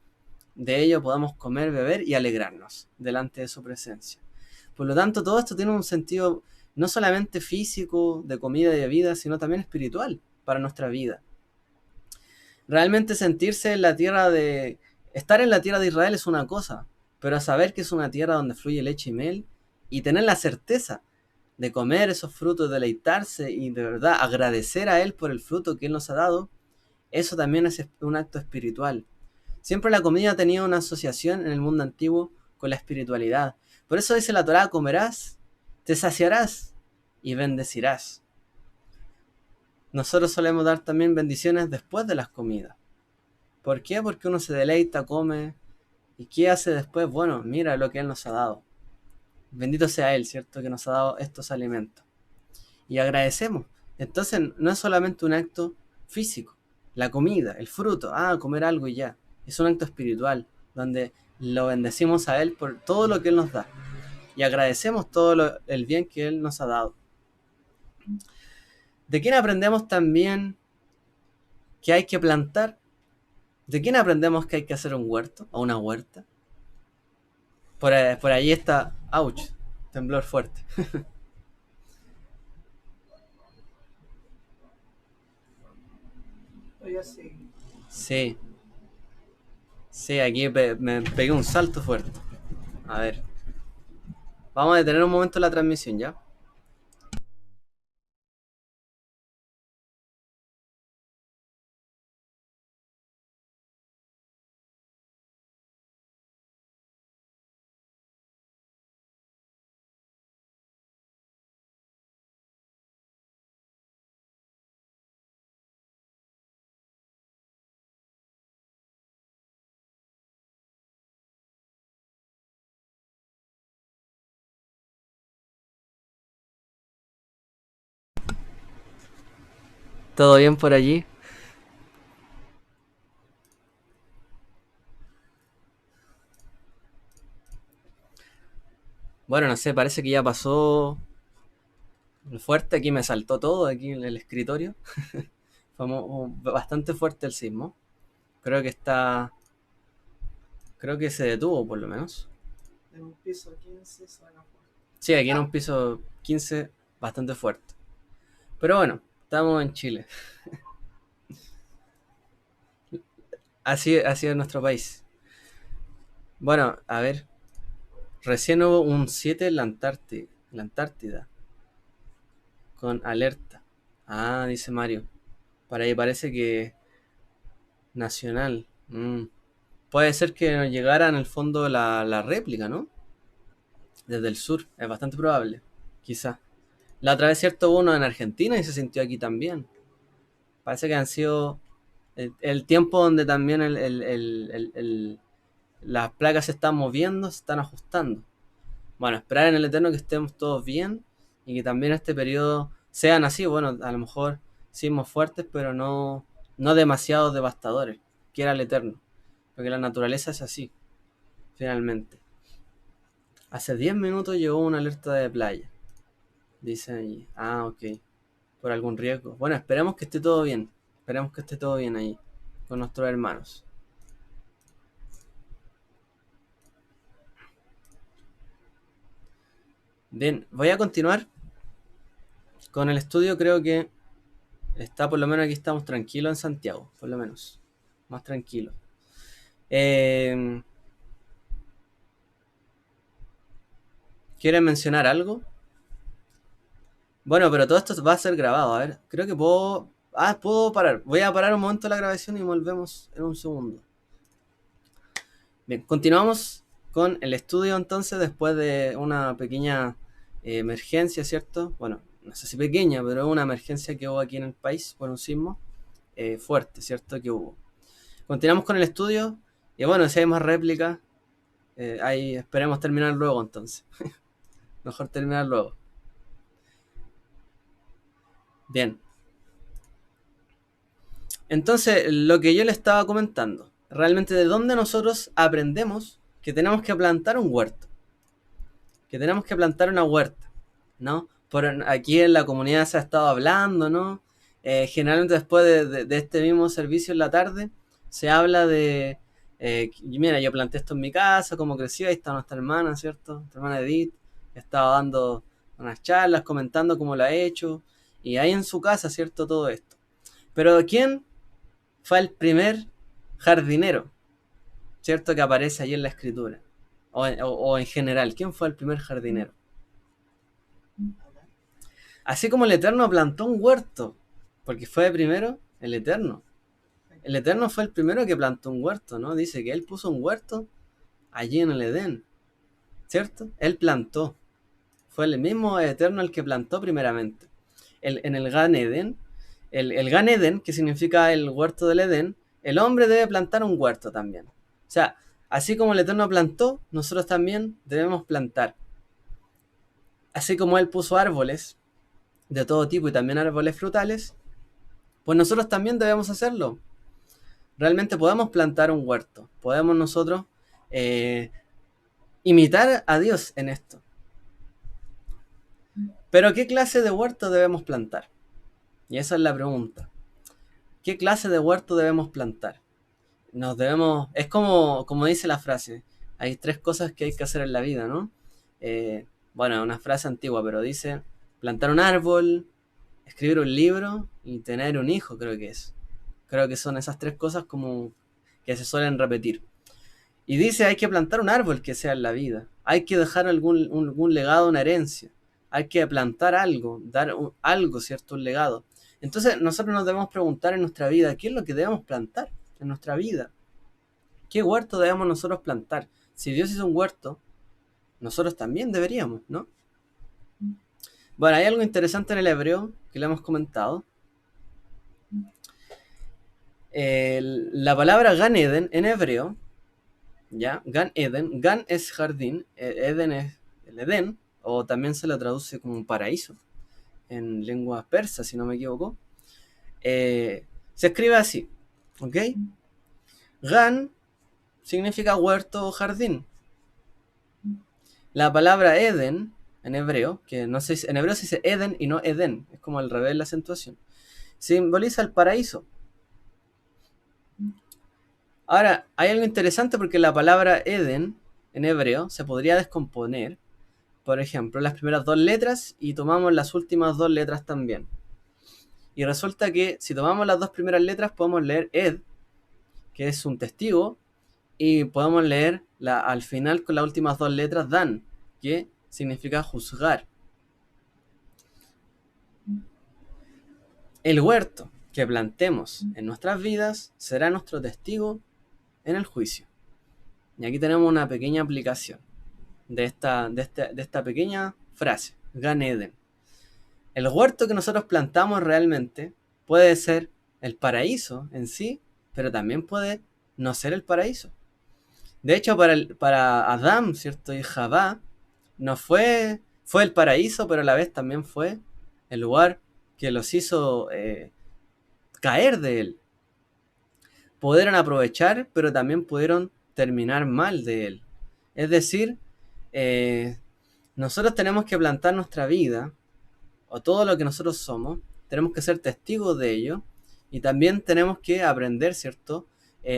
de ello podamos comer, beber y alegrarnos delante de su presencia. Por lo tanto, todo esto tiene un sentido no solamente físico, de comida y de vida, sino también espiritual para nuestra vida. Realmente sentirse en la tierra de... Estar en la tierra de Israel es una cosa, pero saber que es una tierra donde fluye leche y miel y tener la certeza de comer esos frutos, deleitarse y de verdad agradecer a Él por el fruto que Él nos ha dado, eso también es un acto espiritual. Siempre la comida tenía una asociación en el mundo antiguo con la espiritualidad. Por eso dice la Torá, comerás, te saciarás y bendecirás. Nosotros solemos dar también bendiciones después de las comidas. ¿Por qué? Porque uno se deleita, come. ¿Y qué hace después? Bueno, mira lo que Él nos ha dado. Bendito sea Él, ¿cierto? Que nos ha dado estos alimentos. Y agradecemos. Entonces no es solamente un acto físico. La comida, el fruto, comer algo y ya. Es un acto espiritual, donde lo bendecimos a Él por todo lo que Él nos da. Y agradecemos todo el bien que Él nos ha dado. ¿De quién aprendemos también que hay que plantar? ¿De quién aprendemos que hay que hacer un huerto o una huerta? Por ahí está, ouch, temblor fuerte. Sí, sí, aquí me pegué un salto fuerte. A ver, vamos a detener un momento la transmisión, ¿ya? ¿Todo bien por allí? Bueno, no sé, parece que ya pasó fuerte. Aquí me saltó todo, aquí en el escritorio. Fue bastante fuerte el sismo. Creo que está... Creo que se detuvo por lo menos. En un piso 15 suena fuerte. Sí, aquí en un piso 15 bastante fuerte. Pero bueno, Estamos en Chile. Así es nuestro país. Bueno, a ver. Recién hubo un 7 en la Antártida. Con alerta. Ah, dice Mario. Para ahí parece que nacional. Puede ser que nos llegara en el fondo la réplica, ¿no? Desde el sur. Es bastante probable. Quizá. La otra vez, cierto, hubo uno en Argentina y se sintió aquí también. Parece que han sido el tiempo donde también las placas se están moviendo, se están ajustando. Bueno, esperar en el Eterno que estemos todos bien y que también este periodo sean así. Bueno, a lo mejor sismos fuertes, pero no demasiado devastadores. Quiera el Eterno. Porque la naturaleza es así, finalmente. Hace 10 minutos llegó una alerta de playa. Dice ahí. Ah, ok. Por algún riesgo. Bueno, esperemos que esté todo bien. Esperemos que esté todo bien ahí. Con nuestros hermanos. Bien, voy a continuar con el estudio. Creo que está, por lo menos aquí estamos tranquilos en Santiago. Por lo menos. Más tranquilos. ¿Quieren mencionar algo? Bueno, pero todo esto va a ser grabado. A ver, creo que puedo... Ah, puedo parar. Voy a parar un momento la grabación y volvemos en un segundo. Bien, continuamos con el estudio entonces después de una pequeña emergencia, ¿cierto? Bueno, no sé si pequeña, pero una emergencia que hubo aquí en el país por un sismo fuerte, ¿cierto? Que hubo. Continuamos con el estudio y bueno, si hay más réplicas, ahí esperemos terminar luego entonces. Mejor terminar luego. Bien. Entonces, lo que yo le estaba comentando, realmente de dónde nosotros aprendemos que tenemos que plantar un huerto, que tenemos que plantar una huerta, ¿no? Por aquí en la comunidad se ha estado hablando, ¿no? Generalmente después de este mismo servicio en la tarde, se habla de, mira, yo planté esto en mi casa, cómo creció, ahí está nuestra hermana, ¿cierto? Nuestra hermana Edith, estaba dando unas charlas, comentando cómo lo ha hecho, y ahí en su casa, ¿cierto? Todo esto. Pero ¿quién fue el primer jardinero, ¿cierto? Que aparece ahí en la escritura. O en general, ¿quién fue el primer jardinero? Así como el Eterno plantó un huerto, porque fue primero el Eterno. El Eterno fue el primero que plantó un huerto, ¿no? Dice que él puso un huerto allí en el Edén, ¿cierto? Él plantó. Fue el mismo Eterno el que plantó primeramente. En el Gan Eden, el Gan Eden, que significa el huerto del Edén, el hombre debe plantar un huerto también. O sea, así como el Eterno plantó, nosotros también debemos plantar. Así como él puso árboles de todo tipo y también árboles frutales, pues nosotros también debemos hacerlo. Realmente podemos plantar un huerto. Podemos nosotros imitar a Dios en esto. Pero ¿qué clase de huerto debemos plantar? Y esa es la pregunta. ¿Qué clase de huerto debemos plantar? Es como dice la frase, hay 3 cosas que hay que hacer en la vida, ¿no? Bueno, una frase antigua, pero dice, plantar un árbol, escribir un libro y tener un hijo, creo que es. Creo que son esas 3 cosas como que se suelen repetir. Y dice, hay que plantar un árbol que sea en la vida, hay que dejar algún legado, una herencia, hay que plantar algo, dar algo, ¿cierto? Un legado. Entonces nosotros nos debemos preguntar en nuestra vida, ¿qué es lo que debemos plantar en nuestra vida? ¿Qué huerto debemos nosotros plantar? Si Dios hizo un huerto, nosotros también deberíamos, ¿no? Bueno, hay algo interesante en el hebreo que le hemos comentado. La palabra Gan Eden en hebreo, ¿ya? Gan Eden, Gan es jardín, Eden es el Edén, o también se lo traduce como paraíso en lengua persa, si no me equivoco. Se escribe así, ¿ok? Gan significa huerto o jardín. La palabra Eden en hebreo, que no sé, en hebreo se dice Eden y no Edén, es como al revés la acentuación, simboliza el paraíso. Ahora, hay algo interesante porque la palabra Eden en hebreo se podría descomponer, por ejemplo, las primeras 2 letras y tomamos las últimas 2 letras también. Y resulta que si tomamos las dos primeras letras podemos leer Ed, que es un testigo, y podemos leer al final con las últimas dos letras Dan, que significa juzgar. El huerto que plantemos en nuestras vidas será nuestro testigo en el juicio. Y aquí tenemos una pequeña aplicación de esta pequeña frase, Gan Eden. El huerto que nosotros plantamos realmente puede ser el paraíso en sí, pero también puede no ser el paraíso. De hecho, para Adán, ¿cierto? Y Javá, no fue el paraíso, pero a la vez también fue el lugar que los hizo caer de él. Pudieron aprovechar, pero también pudieron terminar mal de él. Es decir, nosotros tenemos que plantar nuestra vida, o todo lo que nosotros somos, tenemos que ser testigos de ello, y también tenemos que aprender, ¿cierto?,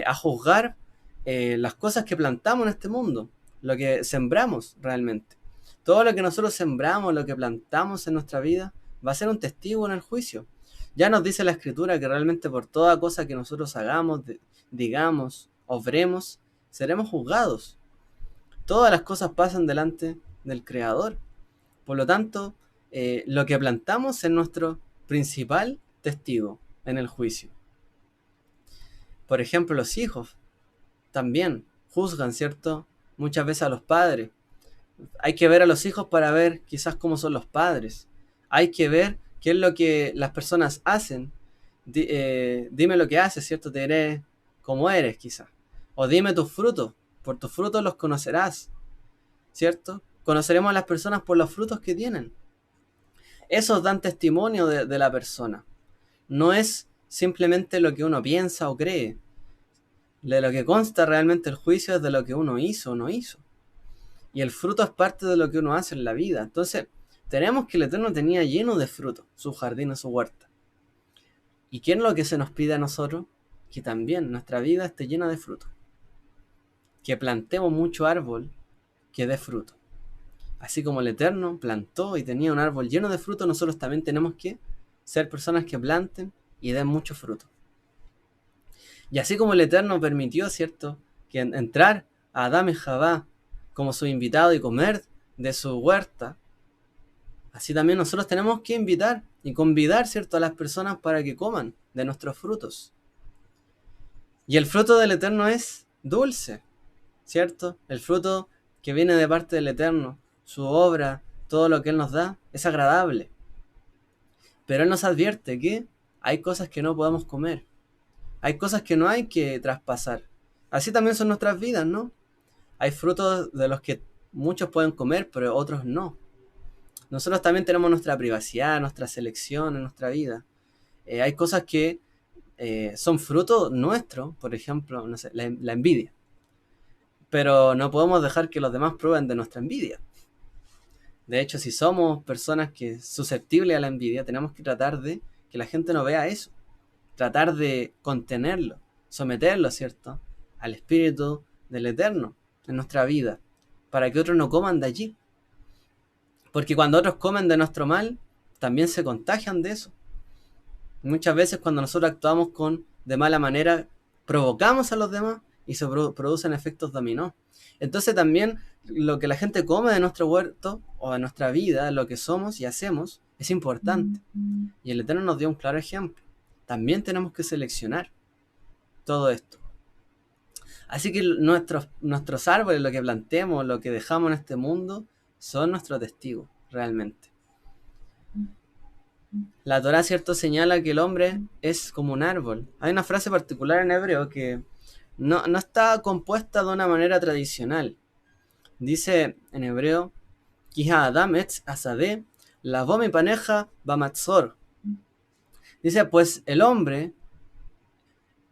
a juzgar las cosas que plantamos en este mundo, lo que sembramos realmente. Todo lo que nosotros sembramos, lo que plantamos en nuestra vida, va a ser un testigo en el juicio. Ya nos dice la Escritura que realmente por toda cosa que nosotros hagamos, digamos, obremos, seremos juzgados. Todas las cosas pasan delante del Creador. Por lo tanto, lo que plantamos es nuestro principal testigo en el juicio. Por ejemplo, los hijos también juzgan, ¿cierto? Muchas veces a los padres. Hay que ver a los hijos para ver quizás cómo son los padres. Hay que ver qué es lo que las personas hacen. Dime lo que haces, ¿cierto? Te diré cómo eres, quizás. O dime tus frutos. Por tus frutos los conocerás, ¿cierto? Conoceremos a las personas por los frutos que tienen. Esos dan testimonio de la persona. No es simplemente lo que uno piensa o cree. De lo que consta realmente el juicio es de lo que uno hizo o no hizo. Y el fruto es parte de lo que uno hace en la vida. Entonces, tenemos que el Eterno tenía lleno de fruto su jardín, su huerta. ¿Y qué es lo que se nos pide a nosotros? Que también nuestra vida esté llena de fruto. Que plantemos mucho árbol que dé fruto. Así como el Eterno plantó y tenía un árbol lleno de fruto, nosotros también tenemos que ser personas que planten y den mucho fruto. Y así como el Eterno permitió, ¿cierto?, que entrar a Adán y Javá como su invitado y comer de su huerta, así también nosotros tenemos que invitar y convidar, ¿cierto?, a las personas para que coman de nuestros frutos. Y el fruto del Eterno es dulce, ¿cierto? El fruto que viene de parte del Eterno, su obra, todo lo que Él nos da, es agradable. Pero Él nos advierte que hay cosas que no podemos comer. Hay cosas que no hay que traspasar. Así también son nuestras vidas, ¿no? Hay frutos de los que muchos pueden comer, pero otros no. Nosotros también tenemos nuestra privacidad, nuestra selección en nuestra vida. Hay cosas que son fruto nuestro, por ejemplo, no sé, la envidia. Pero no podemos dejar que los demás prueben de nuestra envidia. De hecho, si somos personas que susceptibles a la envidia, tenemos que tratar de que la gente no vea eso. Tratar de contenerlo, someterlo, ¿cierto?, al Espíritu del Eterno en nuestra vida, para que otros no coman de allí. Porque cuando otros comen de nuestro mal, también se contagian de eso. Muchas veces cuando nosotros actuamos de mala manera, provocamos a los demás y se producen efectos dominó. Entonces también lo que la gente come de nuestro huerto o de nuestra vida, lo que somos y hacemos, es importante. Y el Eterno nos dio un claro ejemplo. También tenemos que seleccionar todo esto. Así que nuestros árboles, lo que plantemos, lo que dejamos en este mundo, son nuestros testigos, realmente. La Torá, cierto, señala que el hombre es como un árbol. Hay una frase particular en hebreo que no está compuesta de una manera tradicional. Dice en hebreo, Ki ha'adam etz hasadeh, lavo mipaneja bamatzor. Dice, pues el hombre,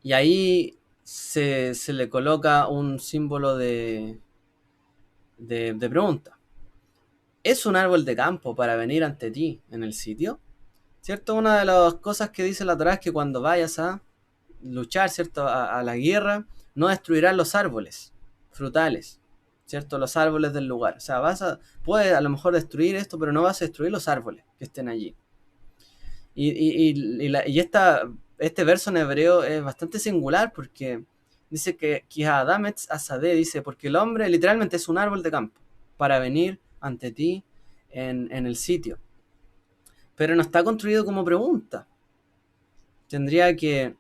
y ahí se le coloca un símbolo de pregunta. ¿Es un árbol de campo para venir ante ti en el sitio? ¿Cierto? Una de las cosas que dice la Torá es que cuando vayas a luchar, ¿cierto?, a la guerra, no destruirás los árboles frutales, ¿cierto?, los árboles del lugar. O sea, puedes a lo mejor destruir esto, pero no vas a destruir los árboles que estén allí. Este verso en hebreo es bastante singular porque dice que Ki Ha'adam etz hasadeh, dice, porque el hombre literalmente es un árbol de campo para venir ante ti en el sitio. Pero no está construido como pregunta. Tendría que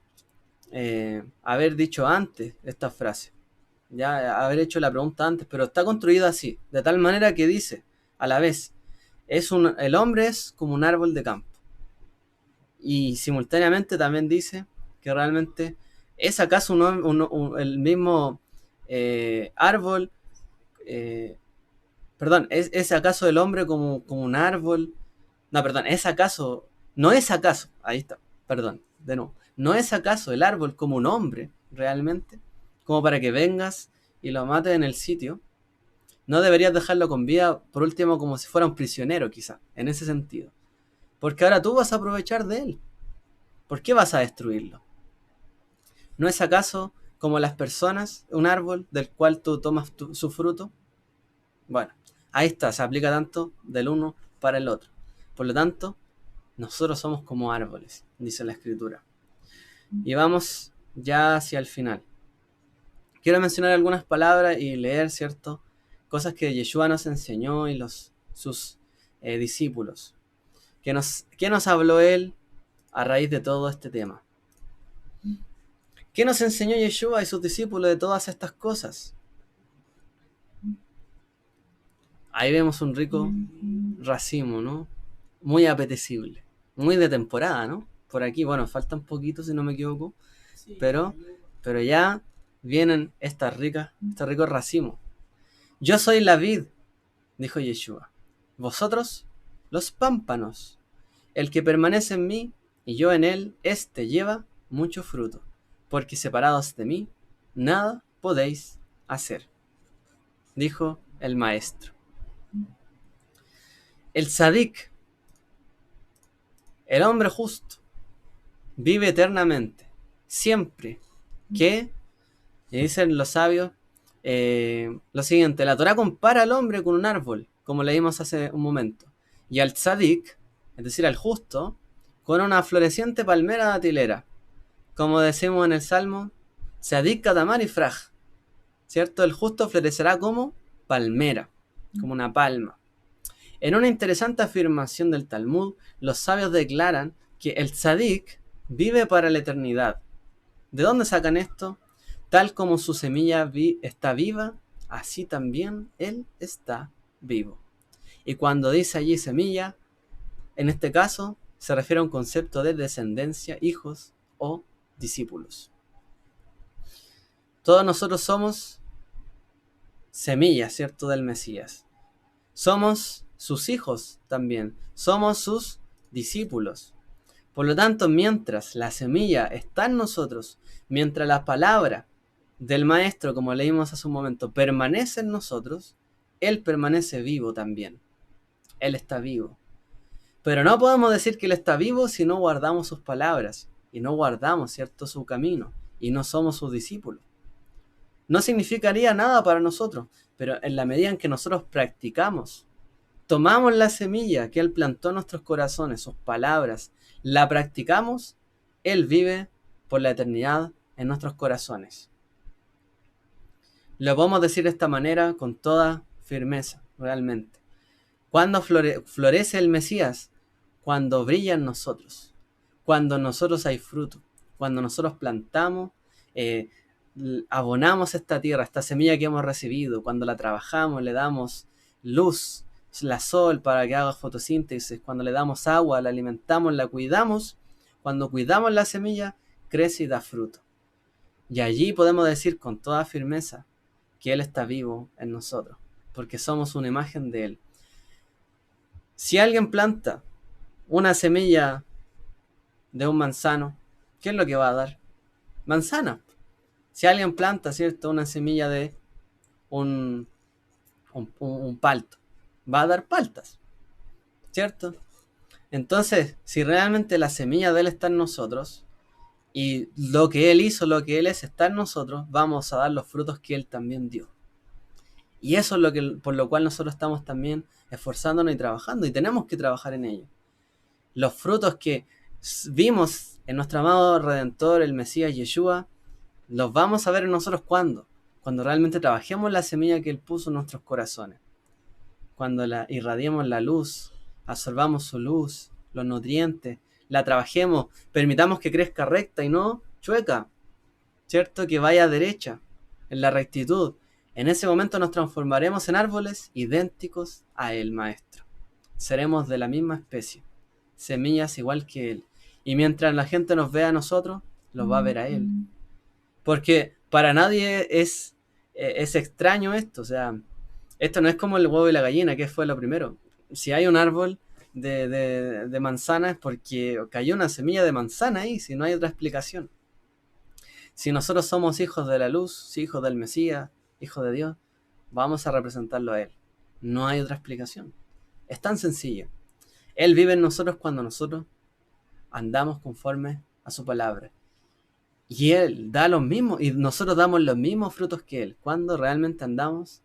haber dicho antes esta frase. Ya haber hecho la pregunta antes, pero está construido así, de tal manera que dice, a la vez, el hombre es como un árbol de campo. Y simultáneamente también dice que realmente es acaso el mismo árbol, eh, perdón, es acaso el hombre como un árbol, no, perdón, no es acaso, ahí está, perdón, de nuevo, no es acaso el árbol como un hombre realmente, como para que vengas y lo mates en el sitio. No deberías dejarlo con vida, por último, como si fuera un prisionero, quizá, en ese sentido. Porque ahora tú vas a aprovechar de él. ¿Por qué vas a destruirlo? ¿No es acaso como las personas, un árbol del cual tú tomas su fruto? Bueno, ahí está, se aplica tanto del uno para el otro. Por lo tanto, nosotros somos como árboles, dice la escritura. Y vamos ya hacia el final. Quiero mencionar algunas palabras y leer, ¿cierto? Cosas que Yeshua nos enseñó y sus discípulos. ¿Qué nos habló él a raíz de todo este tema? ¿Qué nos enseñó Yeshua y sus discípulos de todas estas cosas? Ahí vemos un rico racimo, ¿no? Muy apetecible, muy de temporada, ¿no? Por aquí, bueno, falta un poquito si no me equivoco, Sí, pero ya vienen estos ricos racimos. Yo soy la vid, dijo Yeshua. Vosotros, los pámpanos. El que permanece en mí y yo en él, éste lleva mucho fruto, porque separados de mí, nada podéis hacer, dijo el maestro. El tzadik, el hombre justo, vive eternamente, siempre que, y dicen los sabios, lo siguiente: la Torah compara al hombre con un árbol, como leímos hace un momento, y al tzadik, es decir, al justo, con una floreciente palmera datilera, como decimos en el Salmo, tzadik katamar y fraj, ¿cierto? El justo florecerá como palmera, como una palma. En una interesante afirmación del Talmud, los sabios declaran que el tzadik vive para la eternidad. ¿De dónde sacan esto? Tal como su semilla está viva, así también él está vivo. Y cuando dice allí semilla, en este caso se refiere a un concepto de descendencia, hijos o discípulos. Todos nosotros somos semillas, ¿cierto?, del Mesías. Somos sus hijos también, somos sus discípulos. Por lo tanto, mientras la semilla está en nosotros, mientras la palabra del Maestro, como leímos hace un momento, permanece en nosotros, Él permanece vivo también. Él está vivo. Pero no podemos decir que Él está vivo si no guardamos sus palabras y no guardamos, ¿cierto?, su camino y no somos sus discípulos. No significaría nada para nosotros, pero en la medida en que nosotros practicamos, tomamos la semilla que Él plantó en nuestros corazones, sus palabras, la practicamos, Él vive por la eternidad en nuestros corazones. Lo podemos decir de esta manera con toda firmeza, realmente. ¿Cuándo florece el Mesías? Cuando brilla en nosotros, cuando en nosotros hay fruto, cuando nosotros plantamos, abonamos esta tierra, esta semilla que hemos recibido, cuando la trabajamos, le damos luz, la sol para que haga fotosíntesis, cuando le damos agua, la alimentamos, la cuidamos, cuando cuidamos la semilla, crece y da fruto. Y allí podemos decir con toda firmeza que Él está vivo en nosotros, porque somos una imagen de Él. Si alguien planta una semilla de un manzano, ¿qué es lo que va a dar? Manzana. Si alguien planta, ¿cierto?, una semilla de un palto, va a dar paltas, ¿cierto? Entonces, si realmente la semilla de Él está en nosotros y lo que Él hizo, lo que Él es, está en nosotros, vamos a dar los frutos que Él también dio. Y eso es por lo cual nosotros estamos también esforzándonos y trabajando, y tenemos que trabajar en ello. Los frutos que vimos en nuestro amado Redentor, el Mesías Yeshua, los vamos a ver en nosotros cuando realmente trabajemos la semilla que Él puso en nuestros corazones, cuando irradiemos la luz, absorbamos su luz, los nutrientes, la trabajemos, permitamos que crezca recta y no chueca, ¿cierto? Que vaya derecha, en la rectitud. En ese momento nos transformaremos en árboles idénticos a Él, Maestro. Seremos de la misma especie, semillas igual que Él. Y mientras la gente nos vea a nosotros, los va a ver a Él. Porque para nadie es extraño esto. O sea, esto no es como el huevo y la gallina, que fue lo primero. Si hay un árbol de manzana es porque cayó una semilla de manzana ahí, si no hay otra explicación. Si nosotros somos hijos de la luz, hijos del Mesías, hijos de Dios, vamos a representarlo a Él. No hay otra explicación. Es tan sencillo. Él vive en nosotros cuando nosotros andamos conforme a su palabra. Y Él da los mismos, y nosotros damos los mismos frutos que Él, cuando realmente andamos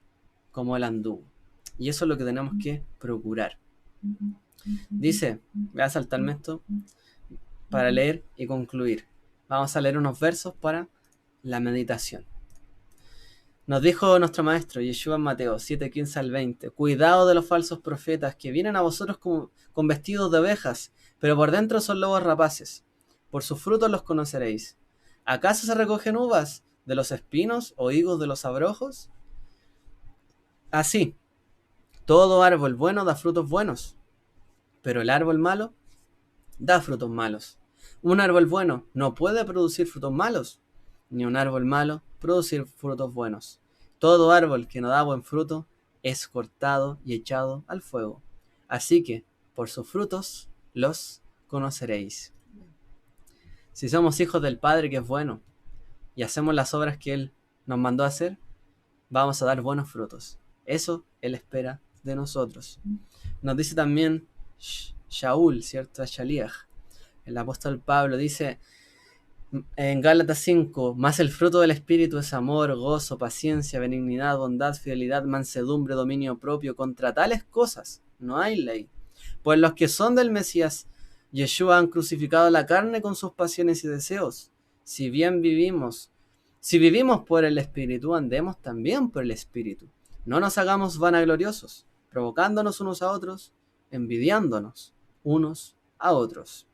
como Él anduvo. Y eso es lo que tenemos que procurar. Dice, voy a saltarme esto para leer y concluir. Vamos a leer unos versos para la meditación. Nos dijo nuestro maestro Yeshua en Mateo 7:15 al 20: cuidado de los falsos profetas que vienen a vosotros con vestidos de ovejas, pero por dentro son lobos rapaces. Por sus frutos los conoceréis. ¿Acaso se recogen uvas de los espinos o higos de los abrojos? Así, todo árbol bueno da frutos buenos, pero el árbol malo da frutos malos. Un árbol bueno no puede producir frutos malos, ni un árbol malo producir frutos buenos. Todo árbol que no da buen fruto es cortado y echado al fuego. Así que, por sus frutos los conoceréis. Si somos hijos del Padre que es bueno, y hacemos las obras que Él nos mandó a hacer, vamos a dar buenos frutos. Eso Él espera de nosotros. Nos dice también Shaul, ¿cierto? Shaliach. El apóstol Pablo dice en Gálatas 5: mas el fruto del Espíritu es amor, gozo, paciencia, benignidad, bondad, fidelidad, mansedumbre, dominio propio. Contra tales cosas no hay ley. Pues los que son del Mesías Yeshua han crucificado la carne con sus pasiones y deseos. Si vivimos por el Espíritu, andemos también por el Espíritu. No nos hagamos vanagloriosos, provocándonos unos a otros, envidiándonos unos a otros.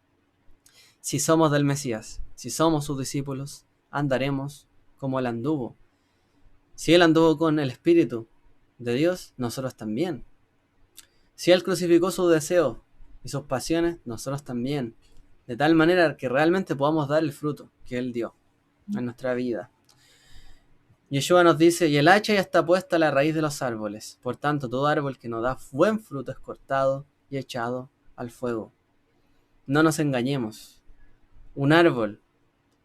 Si somos del Mesías, si somos sus discípulos, andaremos como Él anduvo. Si Él anduvo con el Espíritu de Dios, nosotros también. Si Él crucificó sus deseos y sus pasiones, nosotros también. De tal manera que realmente podamos dar el fruto que Él dio en nuestra vida. Yeshua nos dice: y el hacha ya está puesta a la raíz de los árboles. Por tanto, todo árbol que no da buen fruto es cortado y echado al fuego. No nos engañemos. Un árbol,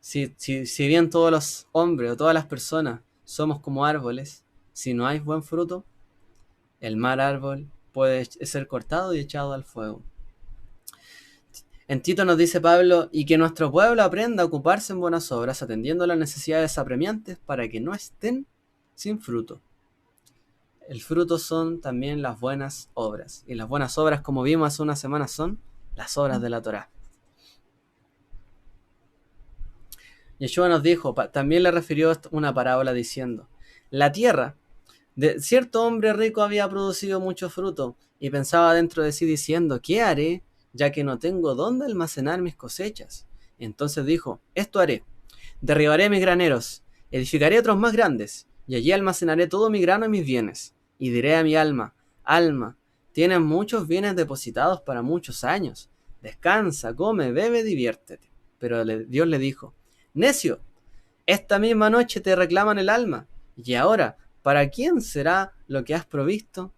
si bien todos los hombres o todas las personas somos como árboles, si no hay buen fruto, el mal árbol puede ser cortado y echado al fuego. En Tito nos dice Pablo: y que nuestro pueblo aprenda a ocuparse en buenas obras, atendiendo a las necesidades apremiantes, para que no estén sin fruto. El fruto son también las buenas obras. Y las buenas obras, como vimos hace unas semanas, son las obras de la Torá. Yeshua nos dijo, también le refirió una parábola diciendo: la tierra de cierto hombre rico había producido mucho fruto, y pensaba dentro de sí diciendo: ¿qué haré, ya que no tengo dónde almacenar mis cosechas? Entonces dijo: esto haré: derribaré mis graneros, edificaré otros más grandes, y allí almacenaré todo mi grano y mis bienes. Y diré a mi alma: alma, tienes muchos bienes depositados para muchos años. Descansa, come, bebe, diviértete. Pero Dios le dijo: necio, esta misma noche te reclaman el alma, y ahora, ¿para quién será lo que has provisto?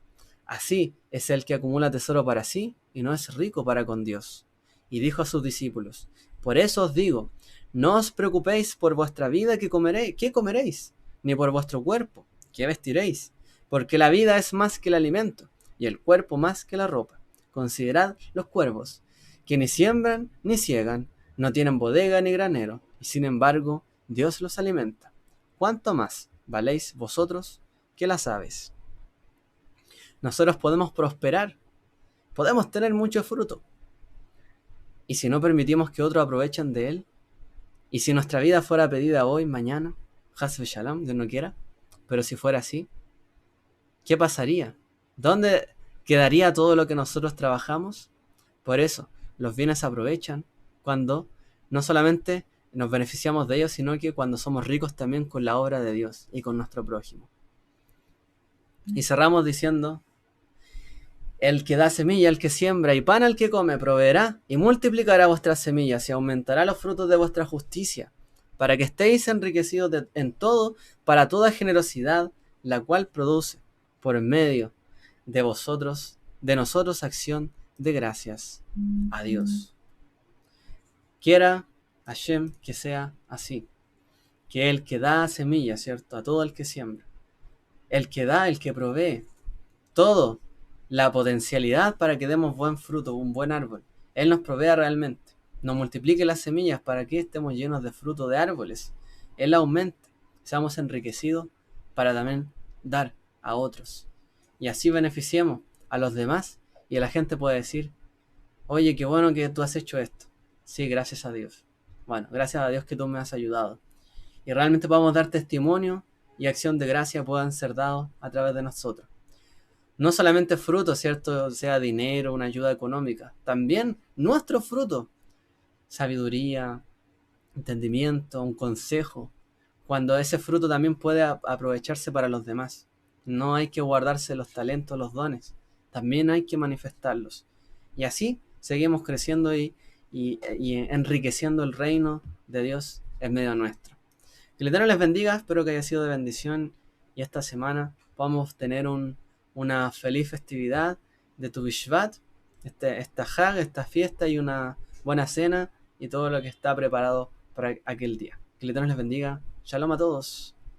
Así es el que acumula tesoro para sí y no es rico para con Dios. Y dijo a sus discípulos: por eso os digo, no os preocupéis por vuestra vida qué comeréis, ni por vuestro cuerpo qué vestiréis, porque la vida es más que el alimento, y el cuerpo más que la ropa. Considerad los cuervos, que ni siembran ni ciegan, no tienen bodega ni granero, y sin embargo Dios los alimenta. ¿Cuánto más valéis vosotros que las aves? Nosotros podemos prosperar, podemos tener mucho fruto, Y si no permitimos que otros aprovechen de él, y si nuestra vida fuera pedida hoy, mañana, Hasbe Shalom, Dios no quiera, pero si fuera así, ¿qué pasaría? ¿Dónde quedaría todo lo que nosotros trabajamos? Por eso, los bienes se aprovechan cuando no solamente nos beneficiamos de ellos, sino que cuando somos ricos también con la obra de Dios y con nuestro prójimo. Y cerramos diciendo: el que da semilla al que siembra y pan al que come proveerá y multiplicará vuestras semillas y aumentará los frutos de vuestra justicia, para que estéis enriquecidos en todo, para toda generosidad, la cual produce por medio de vosotros, de nosotros, acción de gracias a Dios. Quiera Hashem que sea así, que el que da semilla, ¿cierto?, a todo el que siembra, el que da, el que provee, todo, la potencialidad para que demos buen fruto, un buen árbol. Él nos provea realmente. Nos multiplique las semillas para que estemos llenos de fruto de árboles. Él aumente, seamos enriquecidos para también dar a otros. Y así beneficiemos a los demás y la gente puede decir: oye, qué bueno que tú has hecho esto. Sí, gracias a Dios. Bueno, gracias a Dios que tú me has ayudado. Y realmente podamos dar testimonio y acción de gracia puedan ser dados a través de nosotros. No solamente fruto, ¿cierto?, sea dinero, una ayuda económica. También nuestro fruto, sabiduría, entendimiento, un consejo. Cuando ese fruto también puede aprovecharse para los demás. No hay que guardarse los talentos, los dones. También hay que manifestarlos. Y así seguimos creciendo y enriqueciendo el reino de Dios en medio nuestro. Que el Eterno les bendiga, espero que haya sido de bendición y esta semana podamos tener una feliz festividad de Tu Bishvat, esta Hag, esta fiesta y una buena cena y todo lo que está preparado para aquel día. Que el Eterno les bendiga. Shalom a todos.